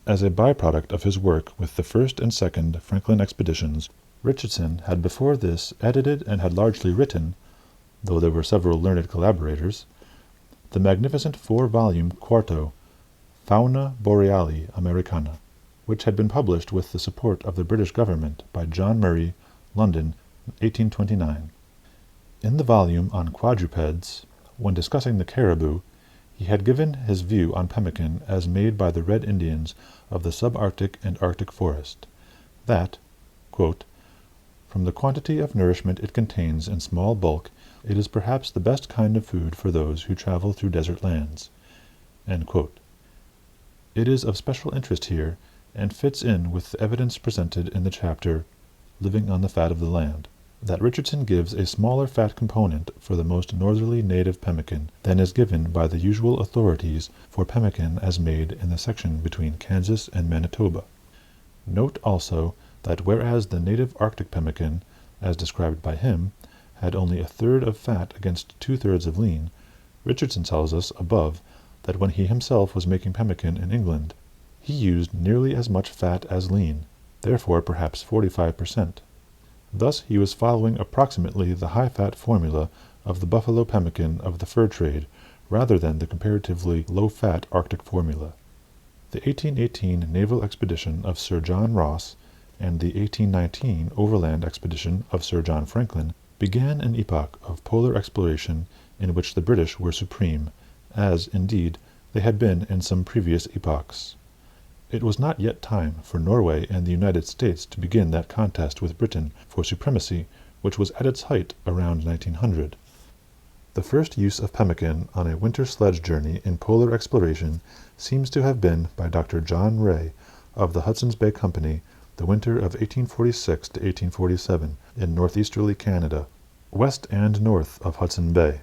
As a byproduct of his work with the first and second Franklin expeditions, Richardson had before this edited and had largely written, though there were several learned collaborators, the magnificent 4-volume quarto, Fauna Boreali Americana, which had been published with the support of the British government by John Murray, London, 1829. In the volume on quadrupeds, when discussing the caribou, he had given his view on pemmican as made by the Red Indians of the subarctic and Arctic forest, that, quote, from the quantity of nourishment it contains in small bulk, it is perhaps the best kind of food for those who travel through desert lands. End quote. It is of special interest here, and fits in with the evidence presented in the chapter Living on the Fat of the Land, that Richardson gives a smaller fat component for the most northerly native pemmican than is given by the usual authorities for pemmican as made in the section between Kansas and Manitoba. Note also that whereas the native Arctic pemmican, as described by him, had only 1/3 of fat against 2/3 of lean, Richardson tells us above that when he himself was making pemmican in England, he used nearly as much fat as lean, therefore perhaps 45%. Thus he was following approximately the high-fat formula of the buffalo pemmican of the fur trade, rather than the comparatively low-fat Arctic formula. The 1818 naval expedition of Sir John Ross and the 1819 overland expedition of Sir John Franklin began an epoch of polar exploration in which the British were supreme, as, indeed, they had been in some previous epochs. It was not yet time for Norway and the United States to begin that contest with Britain for supremacy which was at its height around 1900. The first use of pemmican on a winter sledge journey in polar exploration seems to have been by Dr. John Rae of the Hudson's Bay Company the winter of 1846 to 1847 in northeasterly Canada, west and north of Hudson Bay.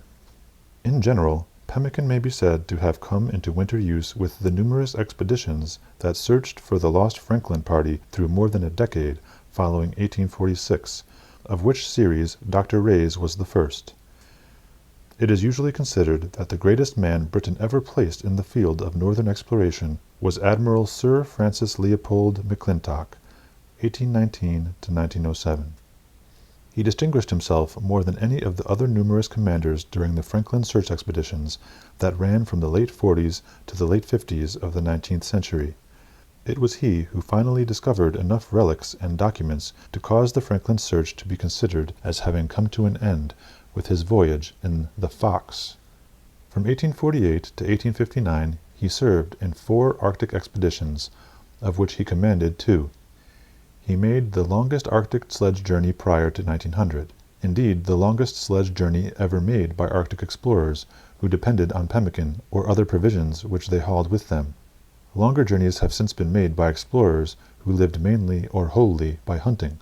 In general, pemmican may be said to have come into winter use with the numerous expeditions that searched for the lost Franklin party through more than a decade following 1846, of which series Dr. Rae's was the first. It is usually considered that the greatest man Britain ever placed in the field of northern exploration was Admiral Sir Francis Leopold McClintock, 1819 to 1907. He distinguished himself more than any of the other numerous commanders during the Franklin search expeditions that ran from the late 40s to the late 50s of the 19th century. It was he who finally discovered enough relics and documents to cause the Franklin search to be considered as having come to an end with his voyage in the Fox. From 1848 to 1859 he served in 4 Arctic expeditions, of which he commanded 2. He made the longest Arctic sledge journey prior to 1900, indeed the longest sledge journey ever made by Arctic explorers who depended on pemmican or other provisions which they hauled with them. Longer journeys have since been made by explorers who lived mainly or wholly by hunting.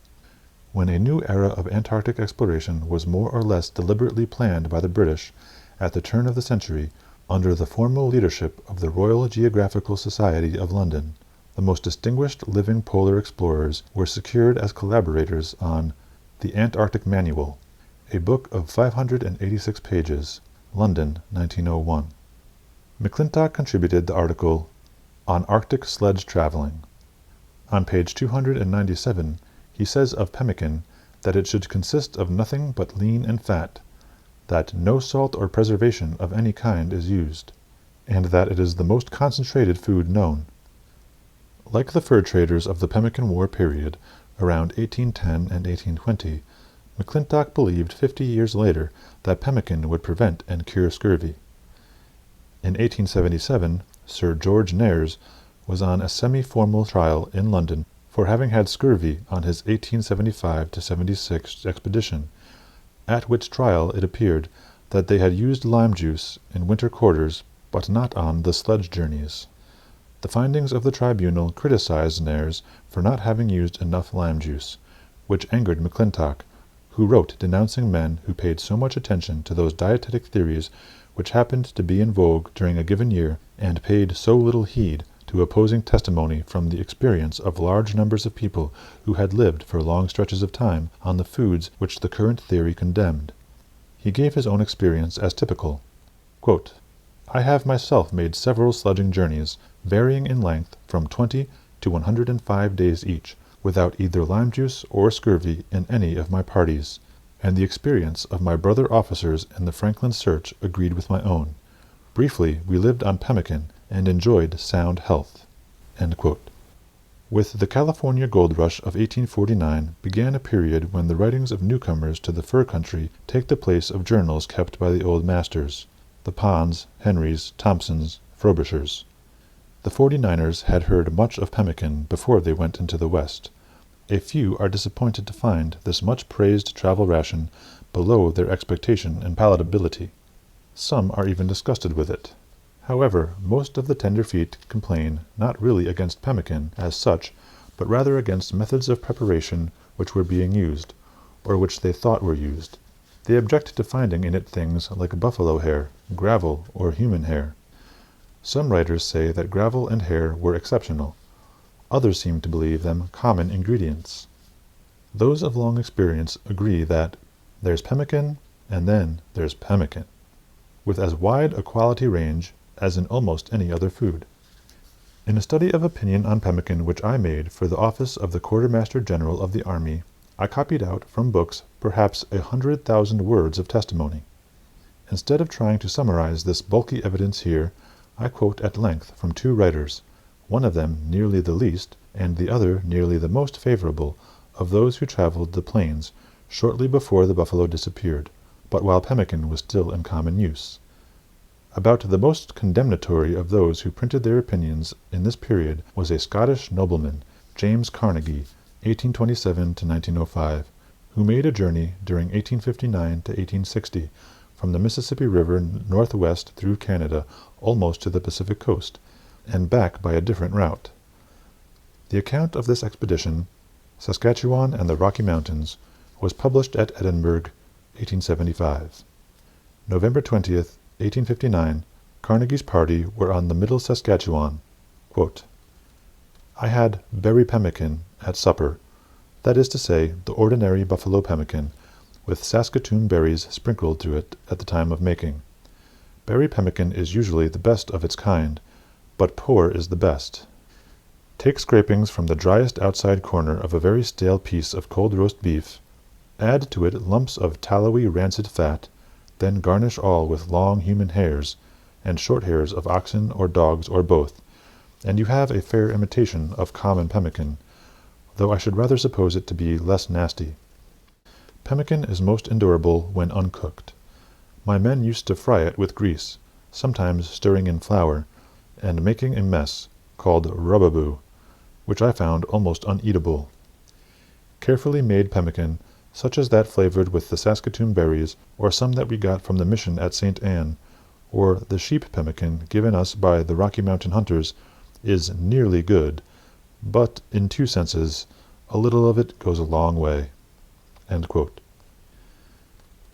When a new era of Antarctic exploration was more or less deliberately planned by the British at the turn of the century under the formal leadership of the Royal Geographical Society of London, the most distinguished living polar explorers were secured as collaborators on The Antarctic Manual, a book of 586 pages, London, 1901. McClintock contributed the article On Arctic Sledge Traveling. On page 297, he says of pemmican that it should consist of nothing but lean and fat, that no salt or preservation of any kind is used, and that it is the most concentrated food known. Like the fur traders of the Pemmican War period, around 1810 and 1820, McClintock believed 50 years later that pemmican would prevent and cure scurvy. In 1877, Sir George Nares was on a semi-formal trial in London for having had scurvy on his 1875-76 expedition, at which trial it appeared that they had used lime juice in winter quarters, but not on the sledge journeys. The findings of the tribunal criticized Nares for not having used enough lime juice, which angered McClintock, who wrote denouncing men who paid so much attention to those dietetic theories which happened to be in vogue during a given year, and paid so little heed to opposing testimony from the experience of large numbers of people who had lived for long stretches of time on the foods which the current theory condemned. He gave his own experience as typical. Quote, I have myself made several sledging journeys, varying in length from 20 to 105 days each, without either lime juice or scurvy in any of my parties, and the experience of my brother officers in the Franklin search agreed with my own. Briefly, we lived on pemmican and enjoyed sound health. End quote. With the California gold rush of 1849 began a period when the writings of newcomers to the fur country take the place of journals kept by the old masters, the Ponds, Henrys, Thompsons, Frobishers. The 49ers had heard much of pemmican before they went into the West. A few are disappointed to find this much-praised travel ration below their expectation in palatability. Some are even disgusted with it. However, most of the tenderfeet complain not really against pemmican as such, but rather against methods of preparation which were being used, or which they thought were used. They object to finding in it things like buffalo hair, gravel, or human hair. Some writers say that gravel and hair were exceptional. Others seem to believe them common ingredients. Those of long experience agree that there's pemmican, and then there's pemmican. with as wide a quality range as in almost any other food. In a study of opinion on pemmican which I made for the office of the Quartermaster General of the Army, I copied out from books perhaps 100,000 words of testimony. Instead of trying to summarize this bulky evidence here, I quote at length from two writers, one of them nearly the least, and the other nearly the most favorable, of those who traveled the plains shortly before the buffalo disappeared, but while pemmican was still in common use. About the most condemnatory of those who printed their opinions in this period was a Scottish nobleman, James Carnegie, 1827 to 1905, who made a journey during 1859 to 1860 from the Mississippi River northwest through Canada almost to the Pacific coast, and back by a different route. The account of this expedition, Saskatchewan and the Rocky Mountains, was published at Edinburgh, 1875. November 20th, 1859, Carnegie's party were on the Middle Saskatchewan. Quote, I had berry pemmican at supper, that is to say, the ordinary buffalo pemmican, with Saskatoon berries sprinkled through it at the time of making. Berry pemmican is usually the best of its kind, but poor is the best. Take scrapings from the driest outside corner of a very stale piece of cold roast beef, add to it lumps of tallowy rancid fat, then garnish all with long human hairs, and short hairs of oxen or dogs or both, and you have a fair imitation of common pemmican, though I should rather suppose it to be less nasty. Pemmican is most endurable when uncooked. My men used to fry it with grease, sometimes stirring in flour, and making a mess, called rubaboo, which I found almost uneatable. Carefully made pemmican, such as that flavored with the Saskatoon berries, or some that we got from the mission at St. Anne, or the sheep pemmican given us by the Rocky Mountain hunters, is nearly good, but in two senses, a little of it goes a long way. End quote.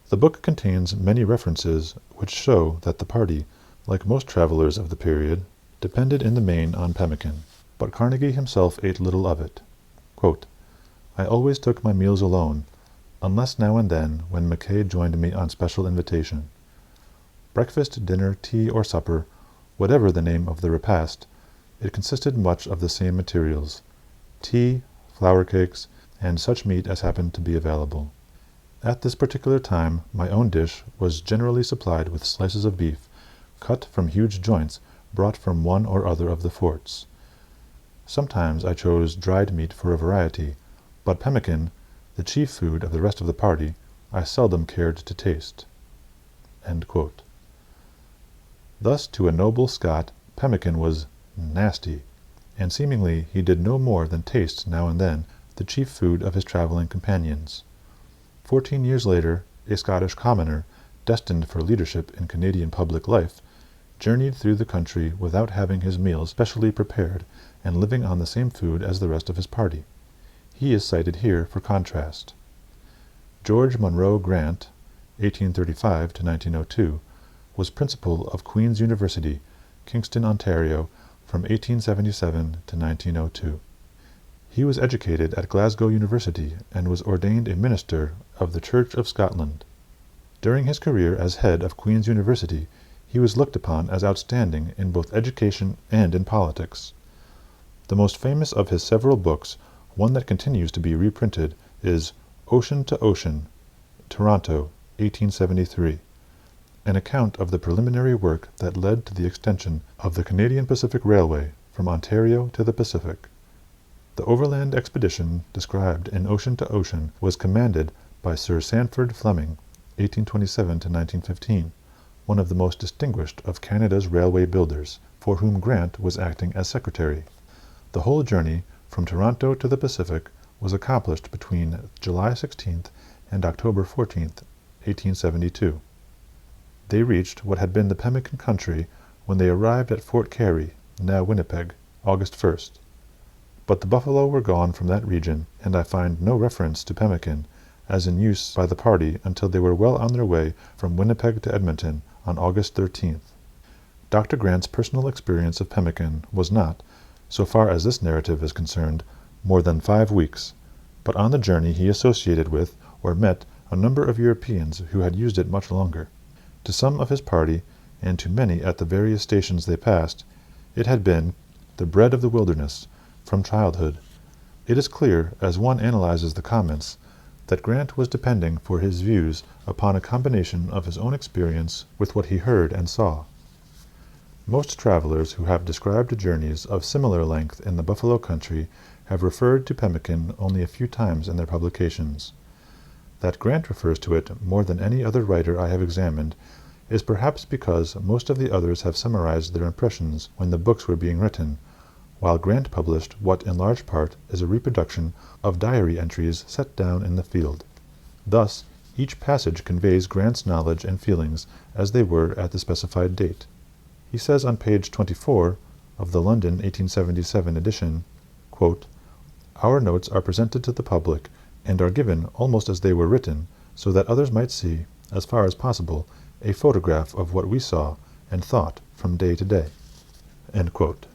The book contains many references which show that the party, like most travelers of the period, depended in the main on pemmican, but Carnegie himself ate little of it. Quote, I always took my meals alone, unless now and then when Mackay joined me on special invitation. Breakfast, dinner, tea, or supper, whatever the name of the repast, it consisted much of the same materials, tea, flour cakes, and such meat as happened to be available. At this particular time my own dish was generally supplied with slices of beef, cut from huge joints brought from one or other of the forts. Sometimes I chose dried meat for a variety, but pemmican, the chief food of the rest of the party, I seldom cared to taste. End quote. Thus to a noble Scot pemmican was nasty, and seemingly he did no more than taste now and then the chief food of his traveling companions. 14 years later, a Scottish commoner, destined for leadership in Canadian public life, journeyed through the country without having his meals specially prepared and living on the same food as the rest of his party. He is cited here for contrast. George Monroe Grant, 1835 to 1902, was principal of Queen's University, Kingston, Ontario, from 1877 to 1902. He was educated at Glasgow University and was ordained a minister of the Church of Scotland. During his career as head of Queen's University, he was looked upon as outstanding in both education and in politics. The most famous of his several books, one that continues to be reprinted, is Ocean to Ocean, Toronto, 1873, an account of the preliminary work that led to the extension of the Canadian Pacific Railway from Ontario to the Pacific. The overland expedition described in Ocean to Ocean was commanded by Sir Sandford Fleming, 1827 to 1915, one of the most distinguished of Canada's railway builders, for whom Grant was acting as secretary. The whole journey from Toronto to the Pacific was accomplished between July 16th and October 14th, 1872. They reached what had been the Pemmican country when they arrived at Fort Garry, now Winnipeg, August 1st. But the buffalo were gone from that region, and I find no reference to pemmican as in use by the party until they were well on their way from Winnipeg to Edmonton on August 13th. Dr. Grant's personal experience of pemmican was not, so far as this narrative is concerned, more than 5 weeks, but on the journey he associated with or met a number of Europeans who had used it much longer. To some of his party, and to many at the various stations they passed, it had been the bread of the wilderness, from childhood. It is clear, as one analyzes the comments, that Grant was depending for his views upon a combination of his own experience with what he heard and saw. Most travelers who have described journeys of similar length in the buffalo country have referred to Pemmican only a few times in their publications. That Grant refers to it more than any other writer I have examined is perhaps because most of the others have summarized their impressions when the books were being written, while Grant published what in large part is a reproduction of diary entries set down in the field. Thus, each passage conveys Grant's knowledge and feelings as they were at the specified date. He says on page 24 of the London 1877 edition, quote, "Our notes are presented to the public and are given almost as they were written, so that others might see, as far as possible, a photograph of what we saw and thought from day to day." End quote.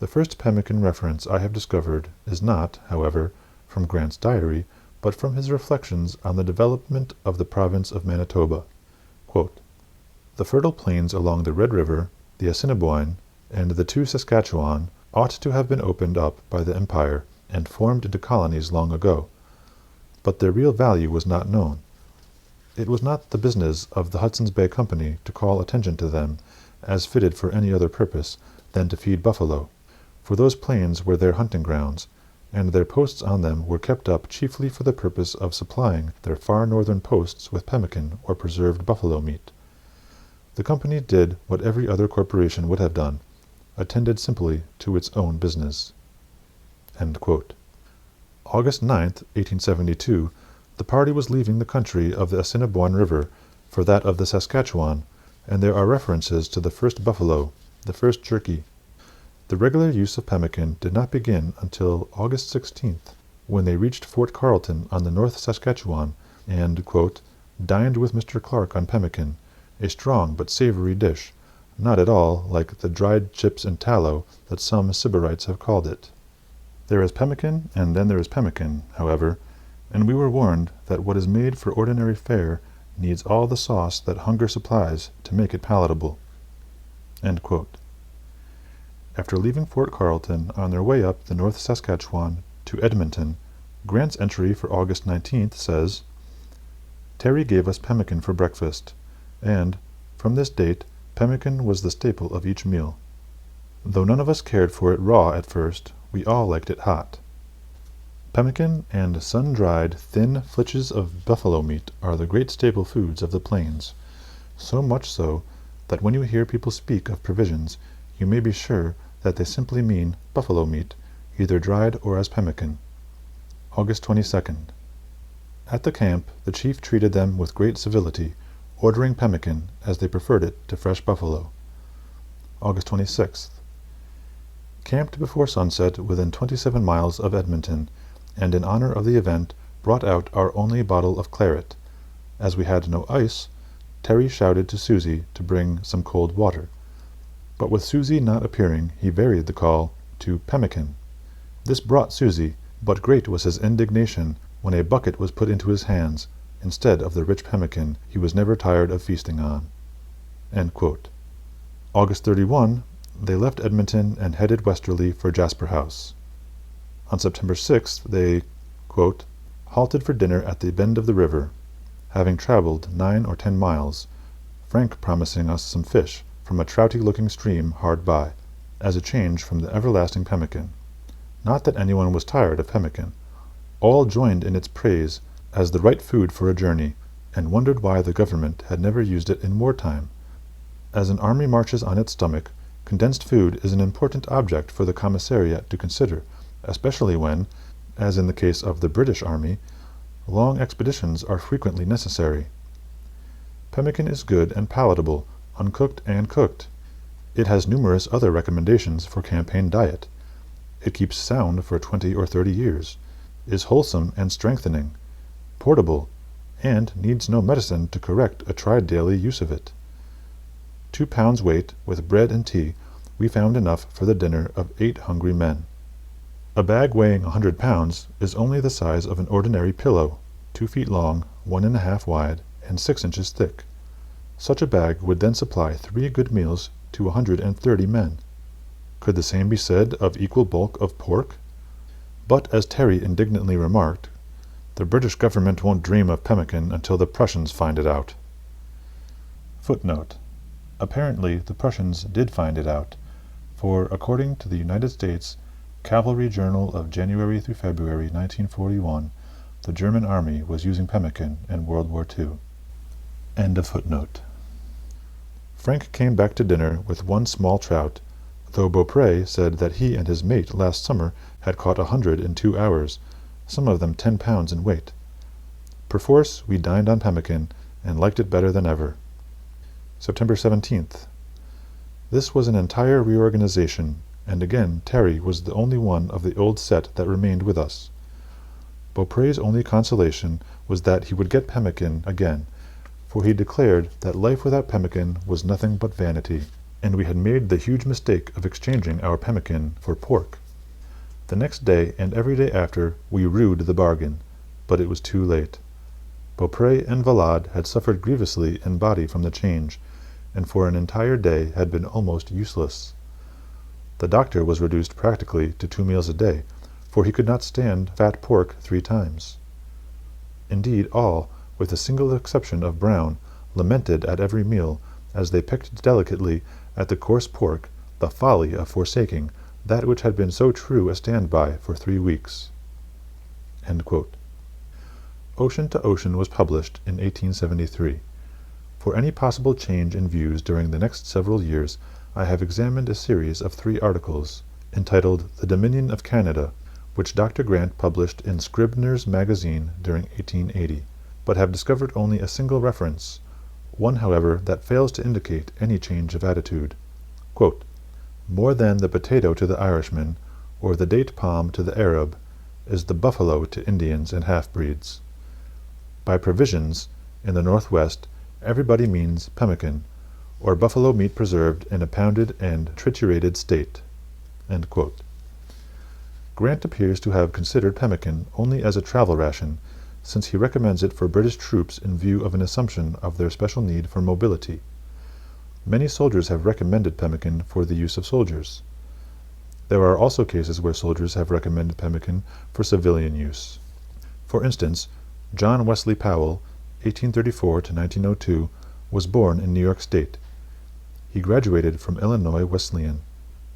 The first Pemmican reference I have discovered is not, however, from Grant's diary, but from his reflections on the development of the province of Manitoba. Quote, "The fertile plains along the Red River, the Assiniboine, and the two Saskatchewan ought to have been opened up by the Empire and formed into colonies long ago, but their real value was not known. It was not the business of the Hudson's Bay Company to call attention to them as fitted for any other purpose than to feed buffalo, for those plains were their hunting grounds, and their posts on them were kept up chiefly for the purpose of supplying their far northern posts with pemmican or preserved buffalo meat. The company did what every other corporation would have done, attended simply to its own business." End quote. August 9th, 1872, the party was leaving the country of the Assiniboine River for that of the Saskatchewan, and there are references to the first buffalo, the first jerky. The regular use of pemmican did not begin until August 16th, when they reached Fort Carleton on the North Saskatchewan, and, quote, "dined with Mr. Clark on pemmican, a strong but savory dish, not at all like the dried chips and tallow that some Sybarites have called it." There is pemmican, and then there is pemmican, however, and we were warned that what is made for ordinary fare needs all the sauce that hunger supplies to make it palatable. End quote. After leaving Fort Carleton on their way up the North Saskatchewan to Edmonton, Grant's entry for August 19th says, "Terry gave us pemmican for breakfast, and, from this date, pemmican was the staple of each meal. Though none of us cared for it raw at first, we all liked it hot." Pemmican and sun-dried thin flitches of buffalo meat are the great staple foods of the plains, so much so that when you hear people speak of provisions, you may be sure that they simply mean buffalo meat, either dried or as pemmican. August 22nd. At the camp, the chief treated them with great civility, ordering pemmican as they preferred it to fresh buffalo. August 26th. Camped before sunset within 27 miles of Edmonton, and in honor of the event brought out our only bottle of claret. As we had no ice, Terry shouted to Susie to bring some cold water. But with Susie not appearing, he varied the call to pemmican. This brought Susie, but great was his indignation when a bucket was put into his hands, instead of the rich pemmican he was never tired of feasting on. End quote. August 31, they left Edmonton and headed westerly for Jasper House. On September 6th, they, quote, halted for dinner at the bend of the river, having traveled 9 or 10 miles, Frank promising us some fish from a trouty-looking stream hard by, as a change from the everlasting pemmican. Not that anyone was tired of pemmican. All joined in its praise as the right food for a journey, and wondered why the government had never used it in wartime. As an army marches on its stomach, condensed food is an important object for the commissariat to consider, especially when, as in the case of the British Army, long expeditions are frequently necessary. Pemmican is good and palatable, uncooked and cooked. It has numerous other recommendations for campaign diet. It keeps sound for 20 or 30 years, is wholesome and strengthening, portable, and needs no medicine to correct a tried daily use of it. 2 pounds weight, with bread and tea, we found enough for the dinner of 8 hungry men. A bag weighing 100 pounds is only the size of an ordinary pillow, 2 feet long, 1½ wide, and 6 inches thick. Such a bag would then supply 3 good meals to 130 men. Could the same be said of equal bulk of pork? But, as Terry indignantly remarked, the British government won't dream of pemmican until the Prussians find it out. Footnote. Apparently, the Prussians did find it out, for, according to the United States Cavalry Journal of January through February 1941, the German army was using pemmican in World War II. End of footnote. Frank came back to dinner with 1 small trout, though Beaupre said that he and his mate last summer had caught 100 in 2 hours, some of them 10 pounds in weight. Perforce we dined on pemmican, and liked it better than ever. September 17th. This was an entire reorganization, and again Terry was the only one of the old set that remained with us. Beaupre's only consolation was that he would get pemmican again, for he declared that life without pemmican was nothing but vanity, and we had made the huge mistake of exchanging our pemmican for pork. The next day and every day after we rued the bargain, but it was too late. Beaupre and Valade had suffered grievously in body from the change, and for an entire day had been almost useless. The doctor was reduced practically to 2 meals a day, for he could not stand fat pork 3 times. Indeed, all, with the single exception of Brown, lamented at every meal, as they picked delicately at the coarse pork, the folly of forsaking that which had been so true a stand-by for 3 weeks. End quote. Ocean to Ocean was published in 1873. For any possible change in views during the next several years, I have examined a series of 3 articles, entitled The Dominion of Canada, which Dr. Grant published in Scribner's Magazine during 1880, but have discovered only a single reference, one, however, that fails to indicate any change of attitude. Quote, "More than the potato to the Irishman, or the date palm to the Arab, is the buffalo to Indians and half-breeds. By provisions, in the Northwest, everybody means pemmican, or buffalo meat preserved in a pounded and triturated state." End quote. Grant appears to have considered pemmican only as a travel ration, since he recommends it for British troops in view of an assumption of their special need for mobility. Many soldiers have recommended pemmican for the use of soldiers. There are also cases where soldiers have recommended pemmican for civilian use. For instance, John Wesley Powell, 1834 to 1902, was born in New York State. He graduated from Illinois Wesleyan,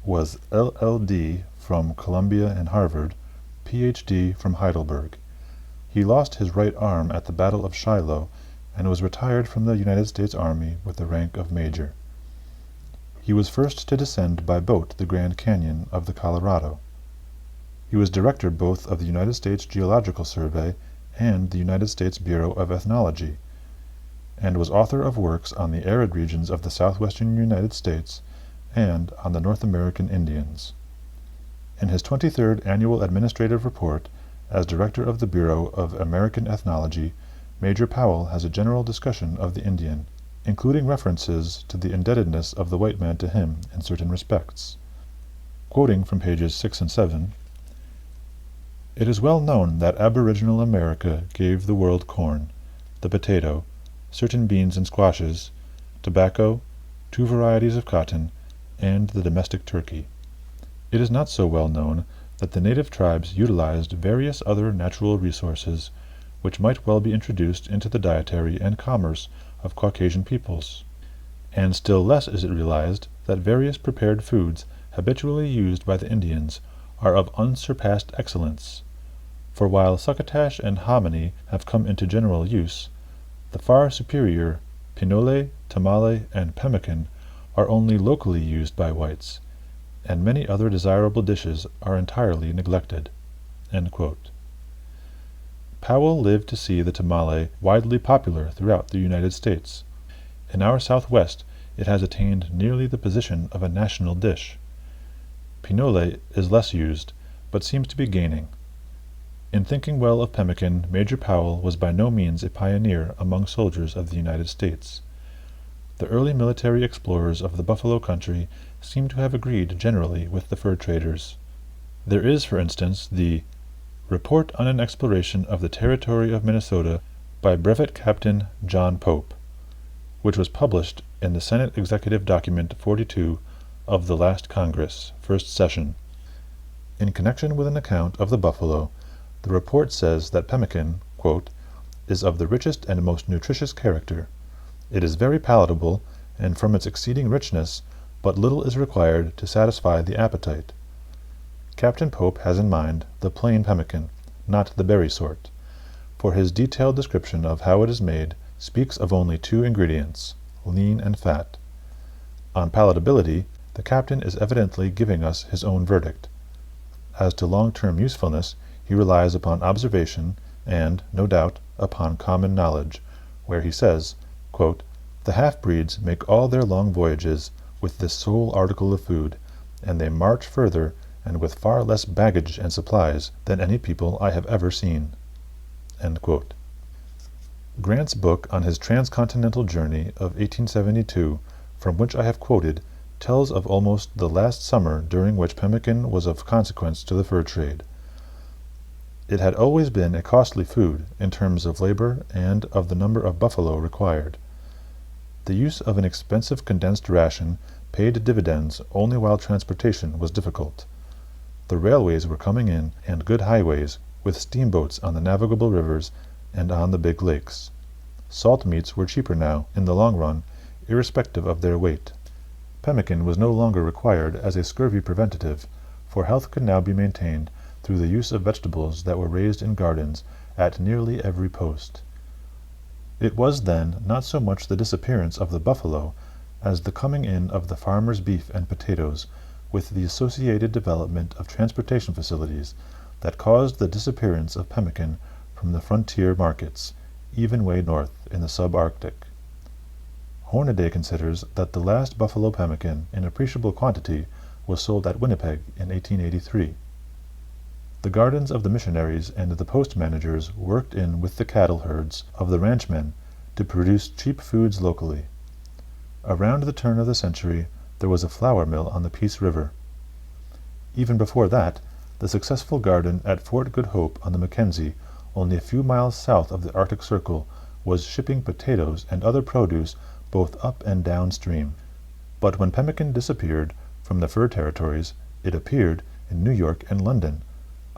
was LL.D. from Columbia and Harvard, Ph.D. from Heidelberg. He lost his right arm at the Battle of Shiloh, and was retired from the United States Army with the rank of Major. He was first to descend by boat the Grand Canyon of the Colorado. He was director both of the United States Geological Survey and the United States Bureau of Ethnology, and was author of works on the arid regions of the southwestern United States and on the North American Indians. In his 23rd Annual Administrative Report, as Director of the Bureau of American Ethnology, Major Powell has a general discussion of the Indian, including references to the indebtedness of the white man to him in certain respects. Quoting from pages 6 and 7, "It is well known that aboriginal America gave the world corn, the potato, certain beans and squashes, tobacco, 2 varieties of cotton, and the domestic turkey. It is not so well known that the native tribes utilized various other natural resources which might well be introduced into the dietary and commerce of Caucasian peoples, and still less is it realized that various prepared foods habitually used by the Indians are of unsurpassed excellence, for while succotash and hominy have come into general use, the far superior pinole, tamale, and pemmican are only locally used by whites, and many other desirable dishes are entirely neglected." End quote. Powell lived to see the tamale widely popular throughout the United States. In our Southwest it has attained nearly the position of a national dish. Pinole is less used, but seems to be gaining. In thinking well of pemmican, Major Powell was by no means a pioneer among soldiers of the United States. The early military explorers of the buffalo country seem to have agreed generally with the fur traders. There is, for instance, the Report on an Exploration of the Territory of Minnesota by Brevet Captain John Pope, which was published in the Senate Executive Document 42 of the last Congress, first session. In connection with an account of the buffalo, the report says that pemmican, quote, is of the richest and most nutritious character. It is very palatable, and from its exceeding richness, but little is required to satisfy the appetite. Captain Pope has in mind the plain pemmican, not the berry sort, for his detailed description of how it is made speaks of only 2 ingredients, lean and fat. On palatability, the captain is evidently giving us his own verdict. As to long-term usefulness, he relies upon observation and, no doubt, upon common knowledge, where he says, quote, the half-breeds make all their long voyages with this sole article of food, and they march further and with far less baggage and supplies than any people I have ever seen. End quote. Grant's book on his transcontinental journey of 1872, from which I have quoted, tells of almost the last summer during which pemmican was of consequence to the fur trade. It had always been a costly food in terms of labor and of the number of buffalo required. The use of an expensive condensed ration paid dividends only while transportation was difficult. The railways were coming in, and good highways, with steamboats on the navigable rivers and on the big lakes. Salt meats were cheaper now, in the long run, irrespective of their weight. Pemmican was no longer required as a scurvy preventative, for health could now be maintained through the use of vegetables that were raised in gardens at nearly every post. It was then not so much the disappearance of the buffalo as the coming in of the farmer's beef and potatoes, with the associated development of transportation facilities, that caused the disappearance of pemmican from the frontier markets, even way north in the subarctic. Hornaday considers that the last buffalo pemmican in appreciable quantity was sold at Winnipeg in 1883. The gardens of the missionaries and the post managers worked in with the cattle herds of the ranchmen to produce cheap foods locally. Around the turn of the century, there was a flour mill on the Peace River. Even before that, the successful garden at Fort Good Hope on the Mackenzie, only a few miles south of the Arctic Circle, was shipping potatoes and other produce both up and downstream. But when pemmican disappeared from the fur territories, it appeared in New York and London,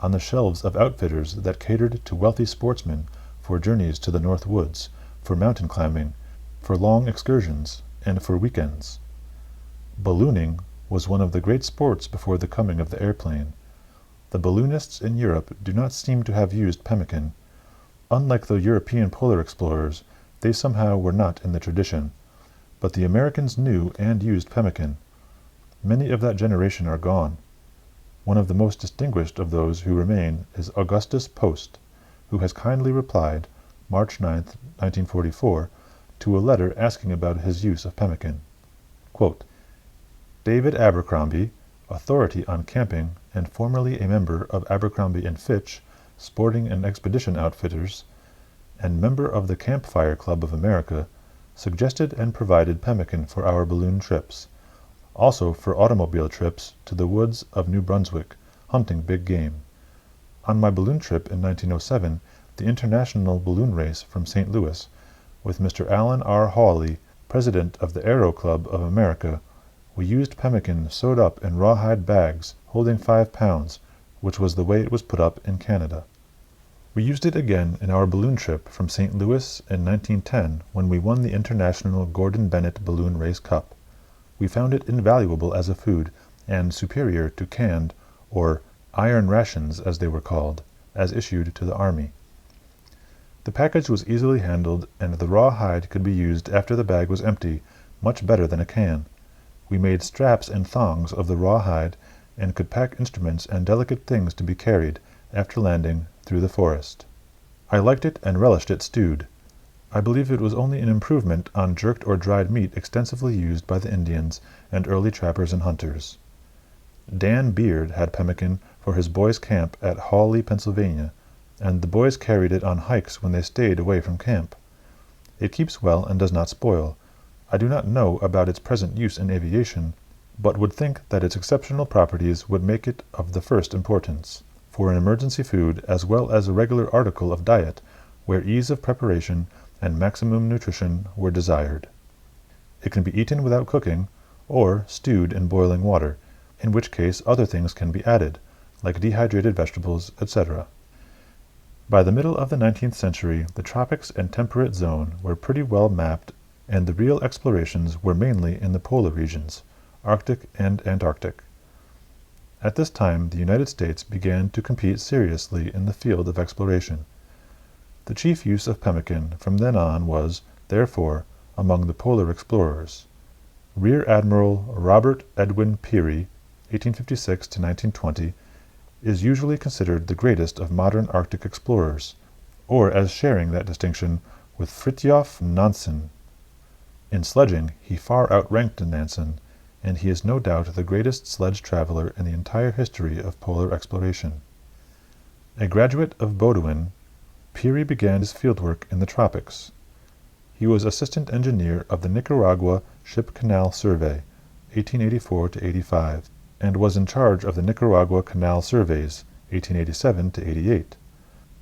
on the shelves of outfitters that catered to wealthy sportsmen for journeys to the North Woods, for mountain climbing, for long excursions, and for weekends. Ballooning was one of the great sports before the coming of the airplane. The balloonists in Europe do not seem to have used pemmican. Unlike the European polar explorers, they somehow were not in the tradition. But the Americans knew and used pemmican. Many of that generation are gone. One of the most distinguished of those who remain is Augustus Post, who has kindly replied, March 9, 1944, to a letter asking about his use of pemmican. Quote, David Abercrombie, authority on camping and formerly a member of Abercrombie & Fitch, sporting and expedition outfitters, and member of the Camp Fire Club of America, suggested and provided pemmican for our balloon trips, also for automobile trips to the woods of New Brunswick, hunting big game. On my balloon trip in 1907, the International Balloon Race from St. Louis, with Mr. Allen R. Hawley, president of the Aero Club of America, we used pemmican sewed up in rawhide bags holding 5 pounds, which was the way it was put up in Canada. We used it again in our balloon trip from St. Louis in 1910 when we won the International Gordon Bennett Balloon Race Cup. We found it invaluable as a food and superior to canned, or iron rations as they were called, as issued to the Army. The package was easily handled, and the raw hide could be used after the bag was empty much better than a can. We made straps and thongs of the raw hide, and could pack instruments and delicate things to be carried, after landing, through the forest. I liked it and relished it stewed. I believe it was only an improvement on jerked or dried meat extensively used by the Indians and early trappers and hunters. Dan Beard had pemmican for his boys' camp at Hawley, Pennsylvania, and the boys carried it on hikes when they stayed away from camp. It keeps well and does not spoil. I do not know about its present use in aviation, but would think that its exceptional properties would make it of the first importance, for an emergency food as well as a regular article of diet, where ease of preparation and maximum nutrition were desired. It can be eaten without cooking, or stewed in boiling water, in which case other things can be added, like dehydrated vegetables, etc. By the middle of the 19th century, the tropics and temperate zone were pretty well mapped, and the real explorations were mainly in the polar regions, Arctic and Antarctic. At this time, the United States began to compete seriously in the field of exploration. The chief use of pemmican from then on was, therefore, among the polar explorers. Rear Admiral Robert Edwin Peary, 1856 to 1920, is usually considered the greatest of modern Arctic explorers, or as sharing that distinction with Fridtjof Nansen. In sledging, he far outranked Nansen, and he is no doubt the greatest sledge traveler in the entire history of polar exploration. A graduate of Bowdoin, Peary began his fieldwork in the tropics. He was assistant engineer of the Nicaragua Ship Canal Survey, 1884 to 85, and was in charge of the Nicaragua Canal Surveys, 1887 to 88.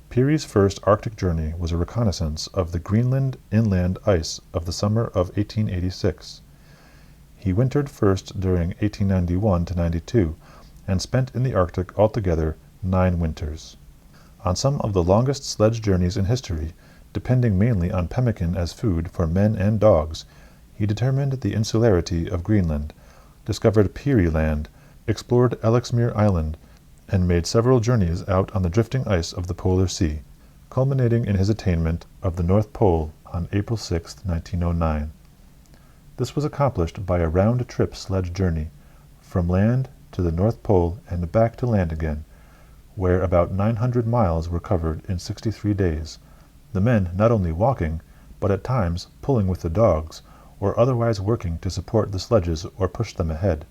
Peary's first Arctic journey was a reconnaissance of the Greenland inland ice of the summer of 1886. He wintered first during 1891 to 92, and spent in the Arctic altogether 9 winters. On some of the longest sledge journeys in history, depending mainly on pemmican as food for men and dogs, he determined the insularity of Greenland, discovered Peary Land, explored Ellesmere Island, and made several journeys out on the drifting ice of the Polar Sea, culminating in his attainment of the North Pole on April 6, 1909. This was accomplished by a round-trip sledge journey, from land to the North Pole and back to land again, where about 900 miles were covered in 63 days, the men not only walking, but at times pulling with the dogs, or otherwise working to support the sledges or push them ahead.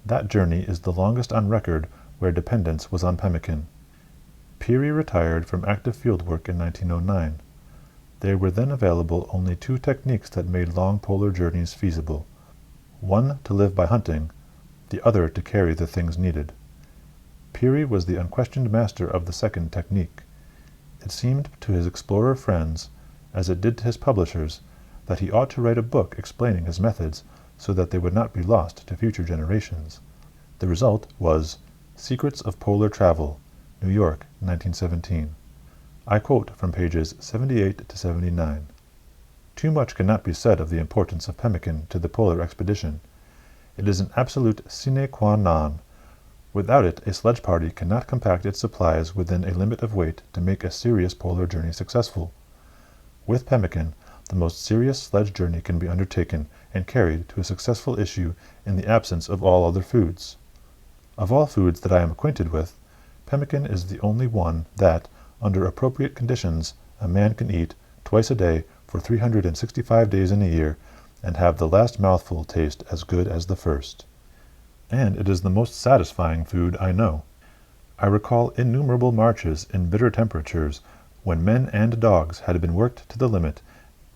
That journey is the longest on record where dependence was on pemmican. Peary retired from active fieldwork in 1909. There were then available only 2 techniques that made long polar journeys feasible. One to live by hunting, the other to carry the things needed. Peary was the unquestioned master of the second technique. It seemed to his explorer friends, as it did to his publishers, that he ought to write a book explaining his methods so that they would not be lost to future generations. The result was Secrets of Polar Travel, New York, 1917. I quote from pages 78 to 79. Too much cannot be said of the importance of pemmican to the polar expedition. It is an absolute sine qua non. Without it, a sledge party cannot compact its supplies within a limit of weight to make a serious polar journey successful. With pemmican, the most serious sledge journey can be undertaken and carried to a successful issue in the absence of all other foods. Of all foods that I am acquainted with, pemmican is the only one that, under appropriate conditions, a man can eat twice a day for 365 days in a year, and have the last mouthful taste as good as the first. And it is the most satisfying food I know. I recall innumerable marches in bitter temperatures when men and dogs had been worked to the limit,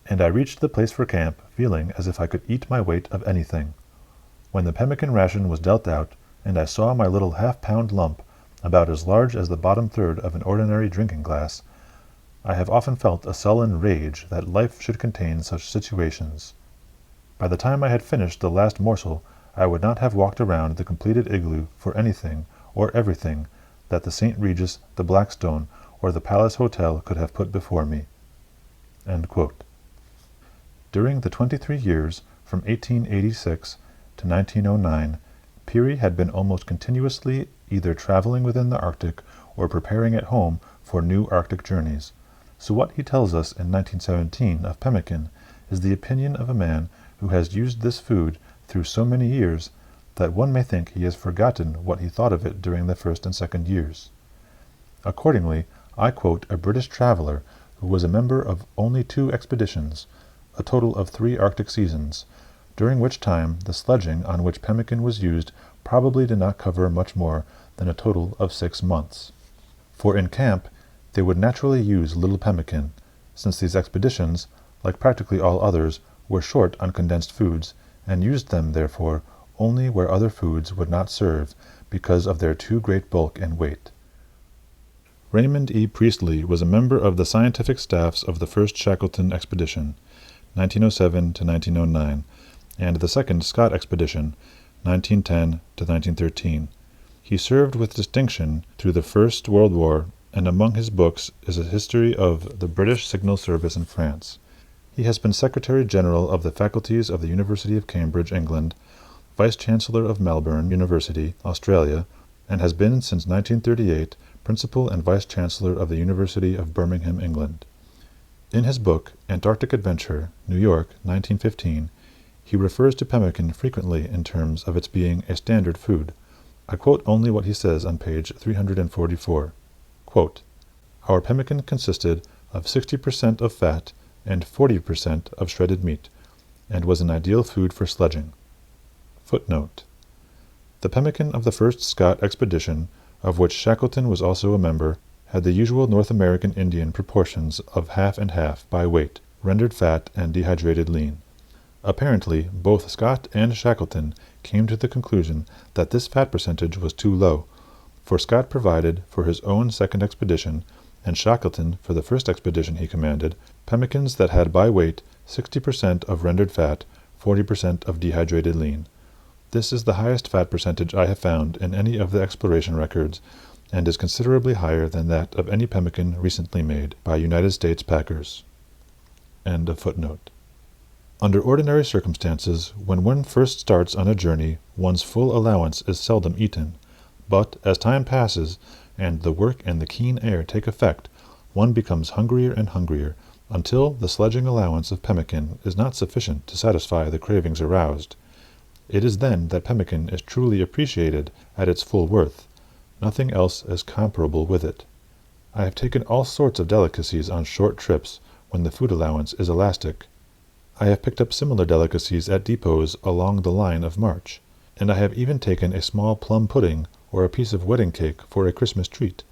and I reached the place for camp feeling as if I could eat my weight of anything. When the pemmican ration was dealt out, and I saw my little half-pound lump, about as large as the bottom third of an ordinary drinking glass, I have often felt a sullen rage that life should contain such situations. By the time I had finished the last morsel, I would not have walked around the completed igloo for anything or everything that the St. Regis, the Blackstone, or the Palace Hotel could have put before me." End quote. During the 23 years from 1886 to 1909, Peary had been almost continuously either traveling within the Arctic or preparing at home for new Arctic journeys. So what he tells us in 1917 of pemmican is the opinion of a man who has used this food through so many years that one may think he has forgotten what he thought of it during the first and second years. Accordingly, I quote a British traveler who was a member of only 2 expeditions, a total of 3 Arctic seasons, during which time the sledging on which pemmican was used probably did not cover much more than a total of 6 months. For in camp they would naturally use little pemmican, since these expeditions, like practically all others, were short on condensed foods, and used them, therefore, only where other foods would not serve because of their too great bulk and weight. Raymond E. Priestley was a member of the scientific staffs of the first Shackleton expedition. 1907 to 1909, and the Second Scott Expedition, 1910 to 1913. He served with distinction through the First World War, and among his books is a history of the British Signal Service in France. He has been Secretary-General of the Faculties of the University of Cambridge, England, Vice-Chancellor of Melbourne University, Australia, and has been since 1938 Principal and Vice-Chancellor of the University of Birmingham, England. In his book, Antarctic Adventure, New York, 1915, he refers to pemmican frequently in terms of its being a standard food. I quote only what he says on page 344. Quote, "Our pemmican consisted of 60% of fat and 40% of shredded meat, and was an ideal food for sledging." Footnote. The pemmican of the first Scott expedition, of which Shackleton was also a member, had the usual North American Indian proportions of half and half by weight, rendered fat and dehydrated lean. Apparently, both Scott and Shackleton came to the conclusion that this fat percentage was too low, for Scott provided for his own second expedition, and Shackleton for the first expedition he commanded, pemmicans that had by weight 60% of rendered fat, 40% of dehydrated lean. This is the highest fat percentage I have found in any of the exploration records, and is considerably higher than that of any pemmican recently made by United States packers. End of footnote. Under ordinary circumstances, when one first starts on a journey, one's full allowance is seldom eaten, but as time passes, and the work and the keen air take effect, one becomes hungrier and hungrier, until the sledging allowance of pemmican is not sufficient to satisfy the cravings aroused. It is then that pemmican is truly appreciated at its full worth. Nothing else is comparable with it. I have taken all sorts of delicacies on short trips when the food allowance is elastic. I have picked up similar delicacies at depots along the line of march, and I have even taken a small plum pudding or a piece of wedding cake for a Christmas treat.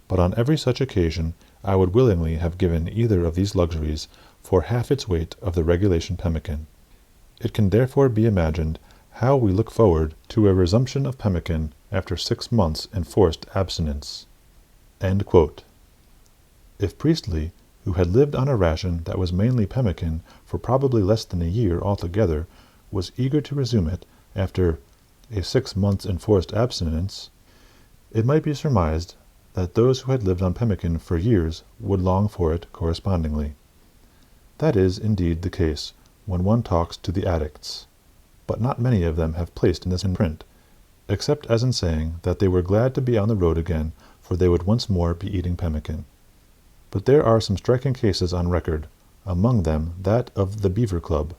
But on every such occasion I would willingly have given either of these luxuries for half its weight of the regulation pemmican. It can therefore be imagined how we look forward to a resumption of pemmican after 6 months' enforced abstinence." End quote. If Priestley, who had lived on a ration that was mainly pemmican for probably less than a year altogether, was eager to resume it after a 6 months' enforced abstinence, it might be surmised that those who had lived on pemmican for years would long for it correspondingly. That is indeed the case when one talks to the addicts, but not many of them have placed this in print, except as in saying that they were glad to be on the road again, for they would once more be eating pemmican. But there are some striking cases on record, among them that of the Beaver Club.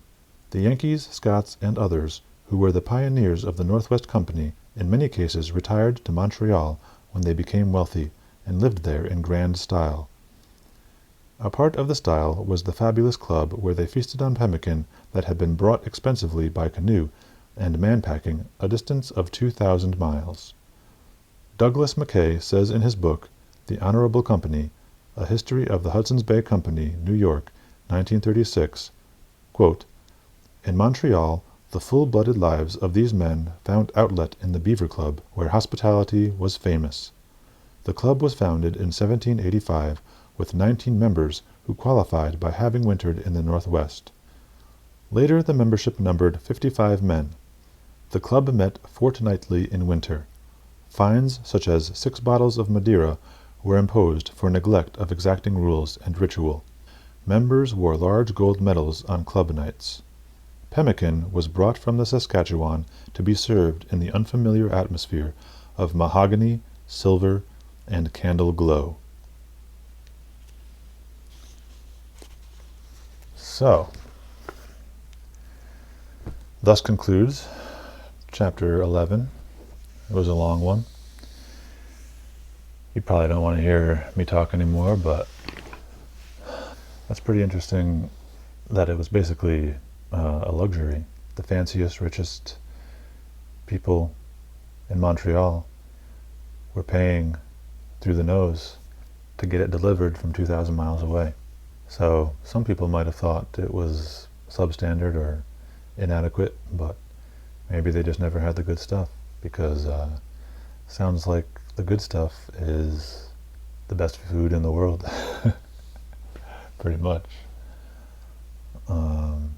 The Yankees, Scots, and others, who were the pioneers of the Northwest Company, in many cases retired to Montreal when they became wealthy, and lived there in grand style. A part of the style was the fabulous club where they feasted on pemmican that had been brought expensively by canoe and man-packing a distance of 2,000 miles. Douglas Mackay says in his book, The Honorable Company, A History of the Hudson's Bay Company, New York, 1936, quote, "In Montreal, the full-blooded lives of these men found outlet in the Beaver Club, where hospitality was famous. The club was founded in 1785 with 19 members who qualified by having wintered in the Northwest. Later the membership numbered 55 men. The club met fortnightly in winter. Fines such as 6 bottles of Madeira were imposed for neglect of exacting rules and ritual. Members wore large gold medals on club nights. Pemmican was brought from the Saskatchewan to be served in the unfamiliar atmosphere of mahogany, silver, and candle glow." So, thus concludes Chapter 11. It was a long one. You probably don't want to hear me talk anymore, but that's pretty interesting that it was basically a luxury. The fanciest, richest people in Montreal were paying through the nose to get it delivered from 2,000 miles away. So some people might have thought it was substandard or inadequate, but maybe they just never had the good stuff, because sounds like the good stuff is the best food in the world. Pretty much. Um,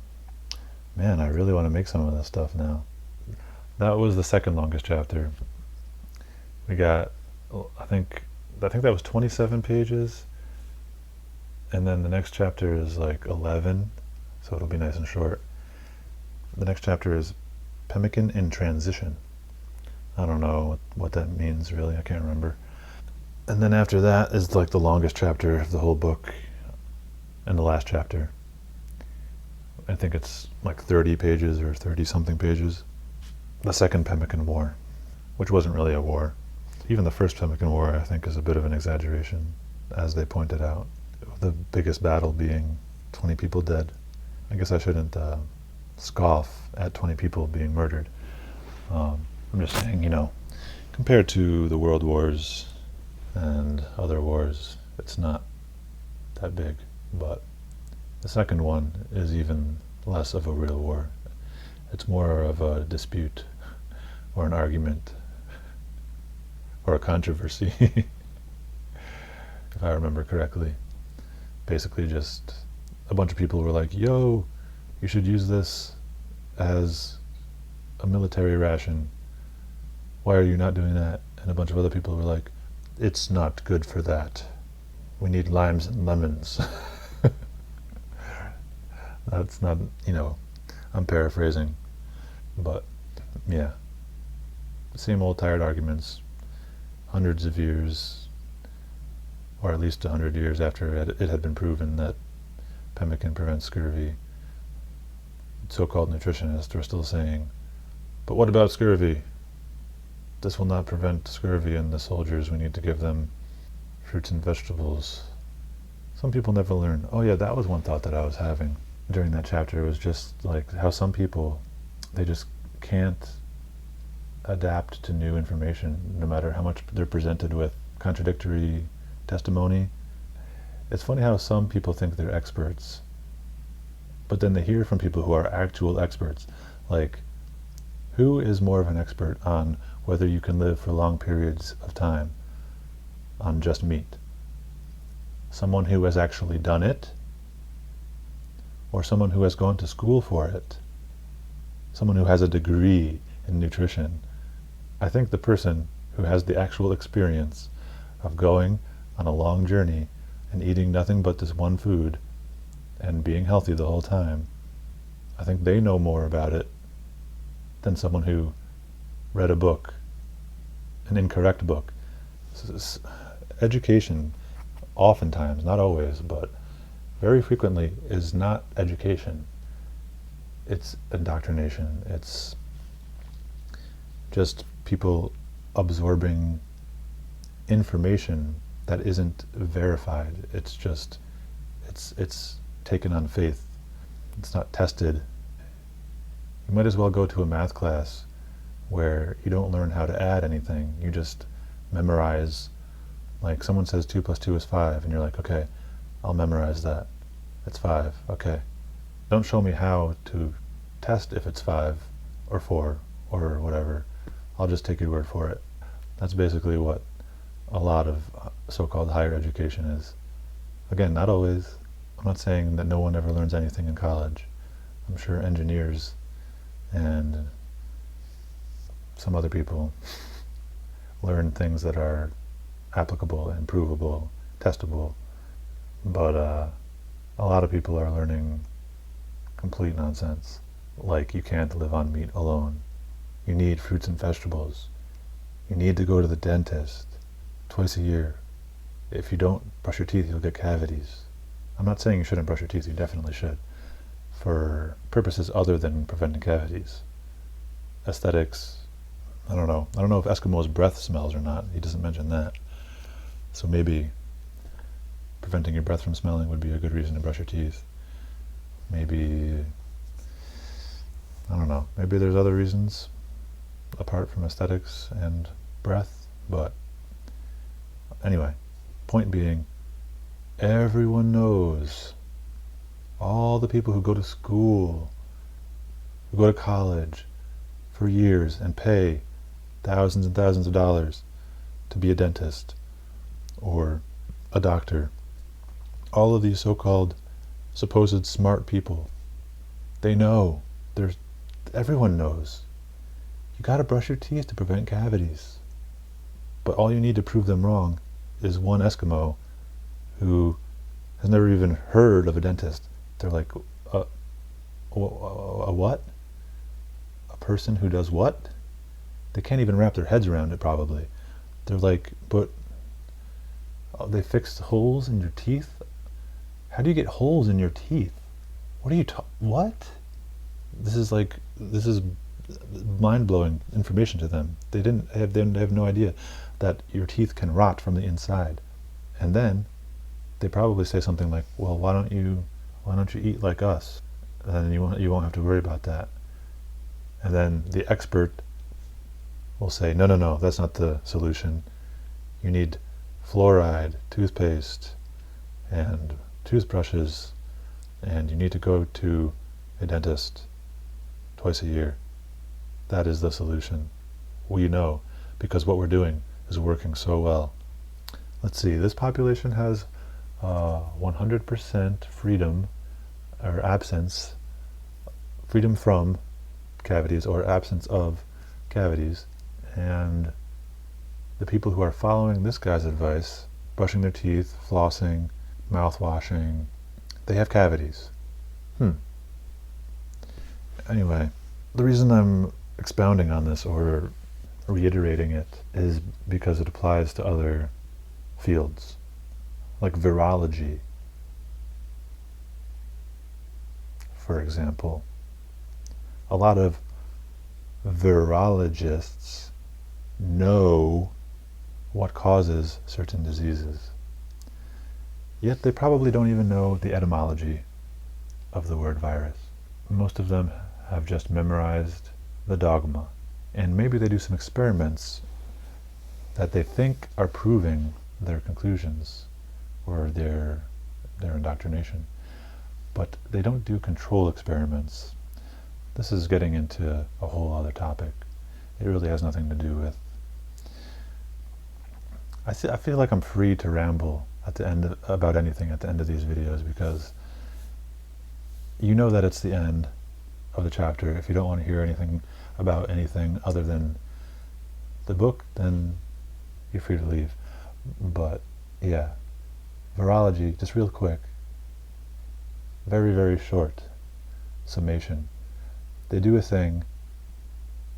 Man, I really want to make some of this stuff now. That was the second longest chapter. We got, I think that was 27 pages, and then the next chapter is like 11, so it'll be nice and short. The next chapter is Pemmican in Transition. I don't know what that means really, I can't remember. And then after that is like the longest chapter of the whole book, and the last chapter. I think it's like 30 pages or 30 something pages. The second Pemmican War, which wasn't really a war. Even the first Pemmican War, I think, is a bit of an exaggeration, as they pointed out. The biggest battle being 20 people dead. I guess I shouldn't scoff at 20 people being murdered. I'm just saying, compared to the world wars and other wars, it's not that big. But the second one is even less of a real war. It's more of a dispute or an argument or a controversy, if I remember correctly. Basically just a bunch of people were like, yo, you should use this as a military ration. Why are you not doing that? And a bunch of other people were like, it's not good for that. We need limes and lemons. That's not, I'm paraphrasing. But, yeah. Same old tired arguments. Hundreds of years, or at least 100 years after it had been proven that pemmican prevents scurvy. So-called nutritionists are still saying, but what about scurvy? This will not prevent scurvy in the soldiers. We need to give them fruits and vegetables. Some people never learn. Oh yeah, that was one thought that I was having during that chapter. It was just like how some people, they just can't adapt to new information, no matter how much they're presented with contradictory testimony. It's funny how some people think they're experts, but then they hear from people who are actual experts. Like, who is more of an expert on whether you can live for long periods of time on just meat? Someone who has actually done it, or someone who has gone to school for it? Someone who has a degree in nutrition? I think the person who has the actual experience of going on a long journey and eating nothing but this one food and being healthy the whole time, I think they know more about it than someone who read a book, an incorrect book. Education, oftentimes, not always, but very frequently, is not education. It's indoctrination. It's just people absorbing information that isn't verified. It's just, it's taken on faith. It's not tested. You might as well go to a math class where you don't learn how to add anything. You just memorize, like someone says 2 plus 2 is 5, and you're like, okay, I'll memorize that. It's 5, okay. Don't show me how to test if it's 5 or 4 or whatever. I'll just take your word for it. That's basically what a lot of so-called higher education is. Again, not always. I'm not saying that no one ever learns anything in college. I'm sure engineers and some other people learn things that are applicable, improvable, testable. But a lot of people are learning complete nonsense. Like, you can't live on meat alone. You need fruits and vegetables. You need to go to the dentist twice a year. If you don't brush your teeth, you'll get cavities. I'm not saying you shouldn't brush your teeth, you definitely should, for purposes other than preventing cavities. Aesthetics, I don't know. I don't know if Eskimo's breath smells or not. He doesn't mention that. So maybe preventing your breath from smelling would be a good reason to brush your teeth. Maybe, I don't know, maybe there's other reasons apart from aesthetics and breath, but anyway, point being, everyone knows, all the people who go to school, who go to college for years and pay thousands and thousands of dollars to be a dentist or a doctor, all of these so-called supposed smart people They know. Everyone knows. You gotta brush your teeth to prevent cavities. But all you need to prove them wrong is one Eskimo who has never even heard of a dentist. They're like, a what? A person who does what? They can't even wrap their heads around it, probably. They're like, but they fixed holes in your teeth? How do you get holes in your teeth? What are you what? This is mind-blowing information to them. They have no idea that your teeth can rot from the inside. And then they probably say something like, well, why don't you eat like us? Then you won't have to worry about that. And then the expert will say, no, that's not the solution. You need fluoride, toothpaste, and toothbrushes, and you need to go to a dentist twice a year. That is the solution. We know, because what we're doing is working so well. Let's see, this population has 100% freedom or absence, freedom from cavities or absence of cavities, and the people who are following this guy's advice, brushing their teeth, flossing, mouthwashing, they have cavities. Anyway, the reason I'm expounding on this or reiterating it is because it applies to other fields, like virology, for example. A lot of virologists know what causes certain diseases, yet they probably don't even know the etymology of the word virus. Most of them have just memorized the dogma, and maybe they do some experiments that they think are proving their conclusions or their indoctrination, but they don't do control experiments. This is getting into a whole other topic. It really has nothing to do with... I feel like I'm free to ramble at the end about anything at the end of these videos, because you know that it's the end of the chapter. If you don't want to hear anything about anything other than the book, then you're free to leave. But yeah, virology, just real quick, very, very short summation. They do a thing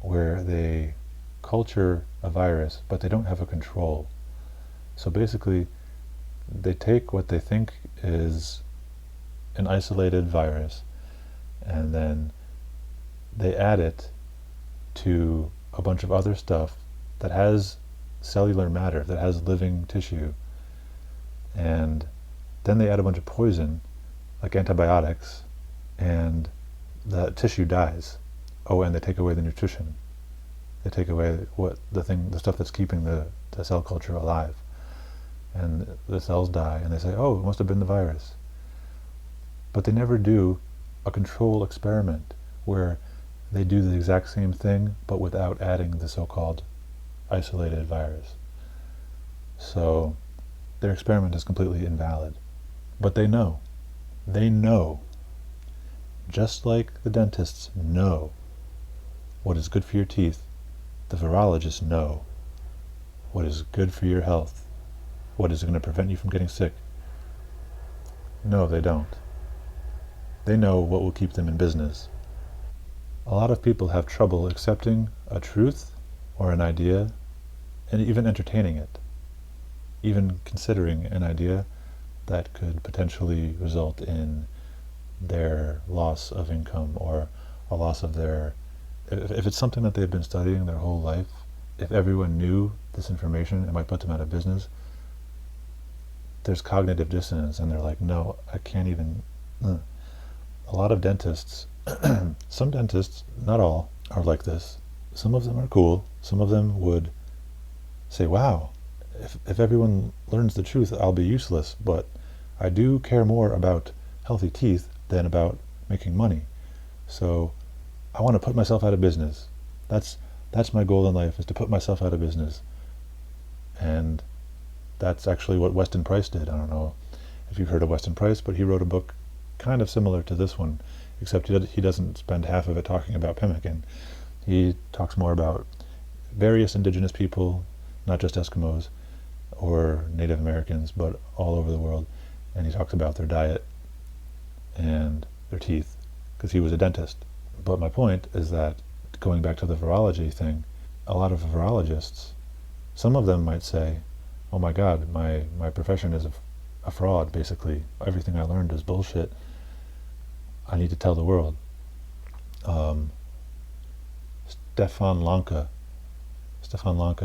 where they culture a virus, but they don't have a control. So basically, they take what they think is an isolated virus, and then they add it to a bunch of other stuff that has cellular matter, that has living tissue, and then they add a bunch of poison, like antibiotics, and the tissue dies. Oh, and they take away the nutrition. They take away the stuff that's keeping the cell culture alive. And the cells die, and they say, oh, it must have been the virus. But they never do a control experiment where they do the exact same thing, but without adding the so-called isolated virus. So their experiment is completely invalid. But they know. They know. Just like the dentists know what is good for your teeth, the virologists know what is good for your health, what is going to prevent you from getting sick. No, they don't. They know what will keep them in business. A lot of people have trouble accepting a truth or an idea, and even entertaining it, even considering an idea that could potentially result in their loss of income or a loss of their... If it's something that they've been studying their whole life, if everyone knew this information, it might put them out of business. There's cognitive dissonance, and they're like, no, I can't even... A lot of dentists, some dentists, not all, are like this. Some of them are cool. Some of them would say, wow, if everyone learns the truth, I'll be useless, but I do care more about healthy teeth than about making money. So I want to put myself out of business. That's my goal in life, is to put myself out of business. And that's actually what Weston Price did. I don't know if you've heard of Weston Price, but he wrote a book kind of similar to this one. except he doesn't spend half of it talking about Pemmican. He talks more about various indigenous people, not just Eskimos or Native Americans, but all over the world. And he talks about their diet and their teeth, because he was a dentist. But my point is that, going back to the virology thing, a lot of virologists, some of them might say, oh my God, my profession is a fraud, basically. Everything I learned is bullshit. I need to tell the world. Stefan Lanka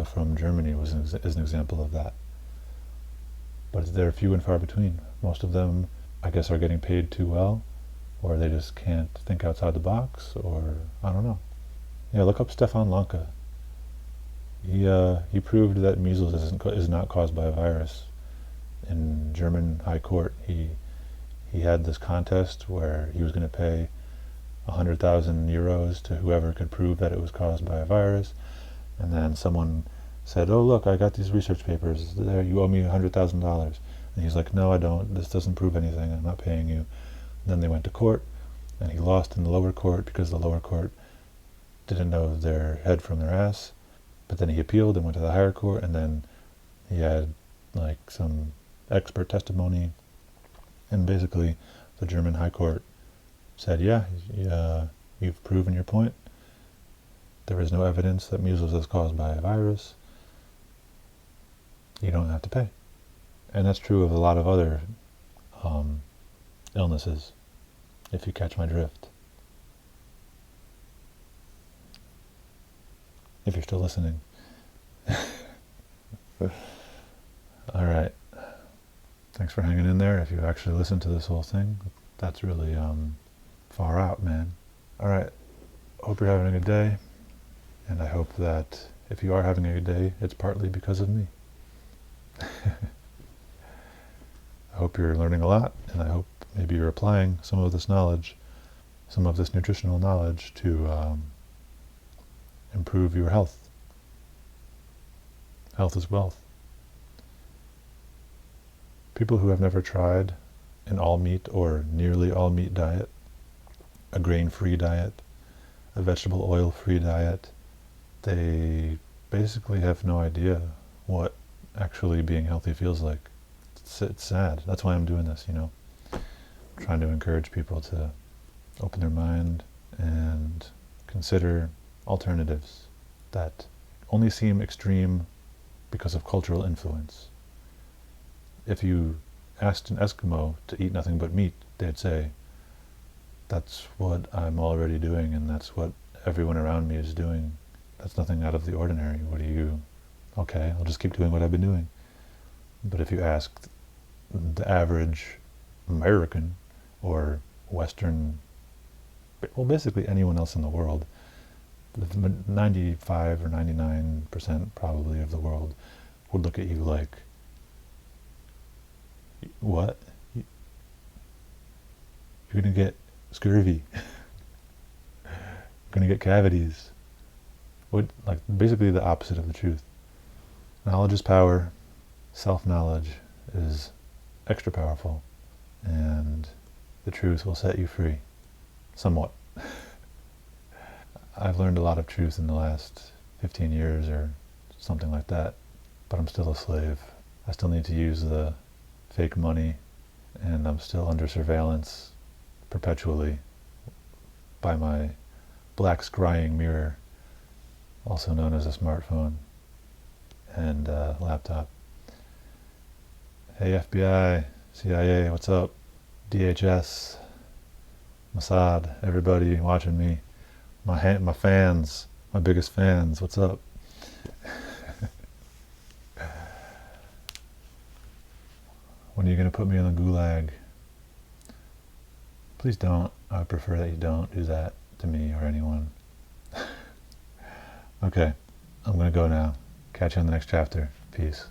from Germany is an example of that. But they're few and far between. Most of them, I guess, are getting paid too well, or they just can't think outside the box, or I don't know. Yeah, look up Stefan Lanka. He proved that measles is not caused by a virus. In German High Court, he had this contest where he was going to pay 100,000 euros to whoever could prove that it was caused by a virus, and then someone said, oh look, I got these research papers, there, you owe me $100,000. And he's like, no I don't, this doesn't prove anything, I'm not paying you. And then they went to court, and he lost in the lower court because the lower court didn't know their head from their ass. But then he appealed and went to the higher court, and then he had like some expert testimony, and basically the German High Court said, yeah, you've proven your point. There is no evidence that measles is caused by a virus. You don't have to pay. And that's true of a lot of other illnesses, if you catch my drift. If you're still listening. Alright. Thanks for hanging in there. If you actually listened to this whole thing, that's really far out, man. Alright. Hope you're having a good day. And I hope that if you are having a good day, it's partly because of me. I hope you're learning a lot, and I hope maybe you're applying some of this knowledge, some of this nutritional knowledge to improve your health. Health is wealth. People who have never tried an all-meat or nearly all-meat diet, a grain-free diet, a vegetable oil-free diet, they basically have no idea what actually being healthy feels like. It's sad. That's why I'm doing this, you know. I'm trying to encourage people to open their mind and consider alternatives that only seem extreme because of cultural influence. If you asked an Eskimo to eat nothing but meat, they'd say, that's what I'm already doing, and that's what everyone around me is doing. That's nothing out of the ordinary. Okay, I'll just keep doing what I've been doing. But if you asked the average American or Western, well, basically anyone else in the world, 95 or 99% probably of the world would look at you like, what? You're gonna get scurvy. You're gonna get cavities. Like basically the opposite of the truth. Knowledge is power. Self-knowledge is extra powerful, and the truth will set you free. Somewhat. I've learned a lot of truth in the last 15 years or something like that, but I'm still a slave. I still need to use the fake money, and I'm still under surveillance perpetually by my black scrying mirror, also known as a smartphone and laptop. Hey FBI, CIA, what's up? DHS, Mossad, everybody watching me, my fans, my biggest fans, what's up? When are you going to put me in the gulag? Please don't. I would prefer that you don't do that to me or anyone. Okay, I'm going to go now. Catch you on the next chapter. Peace.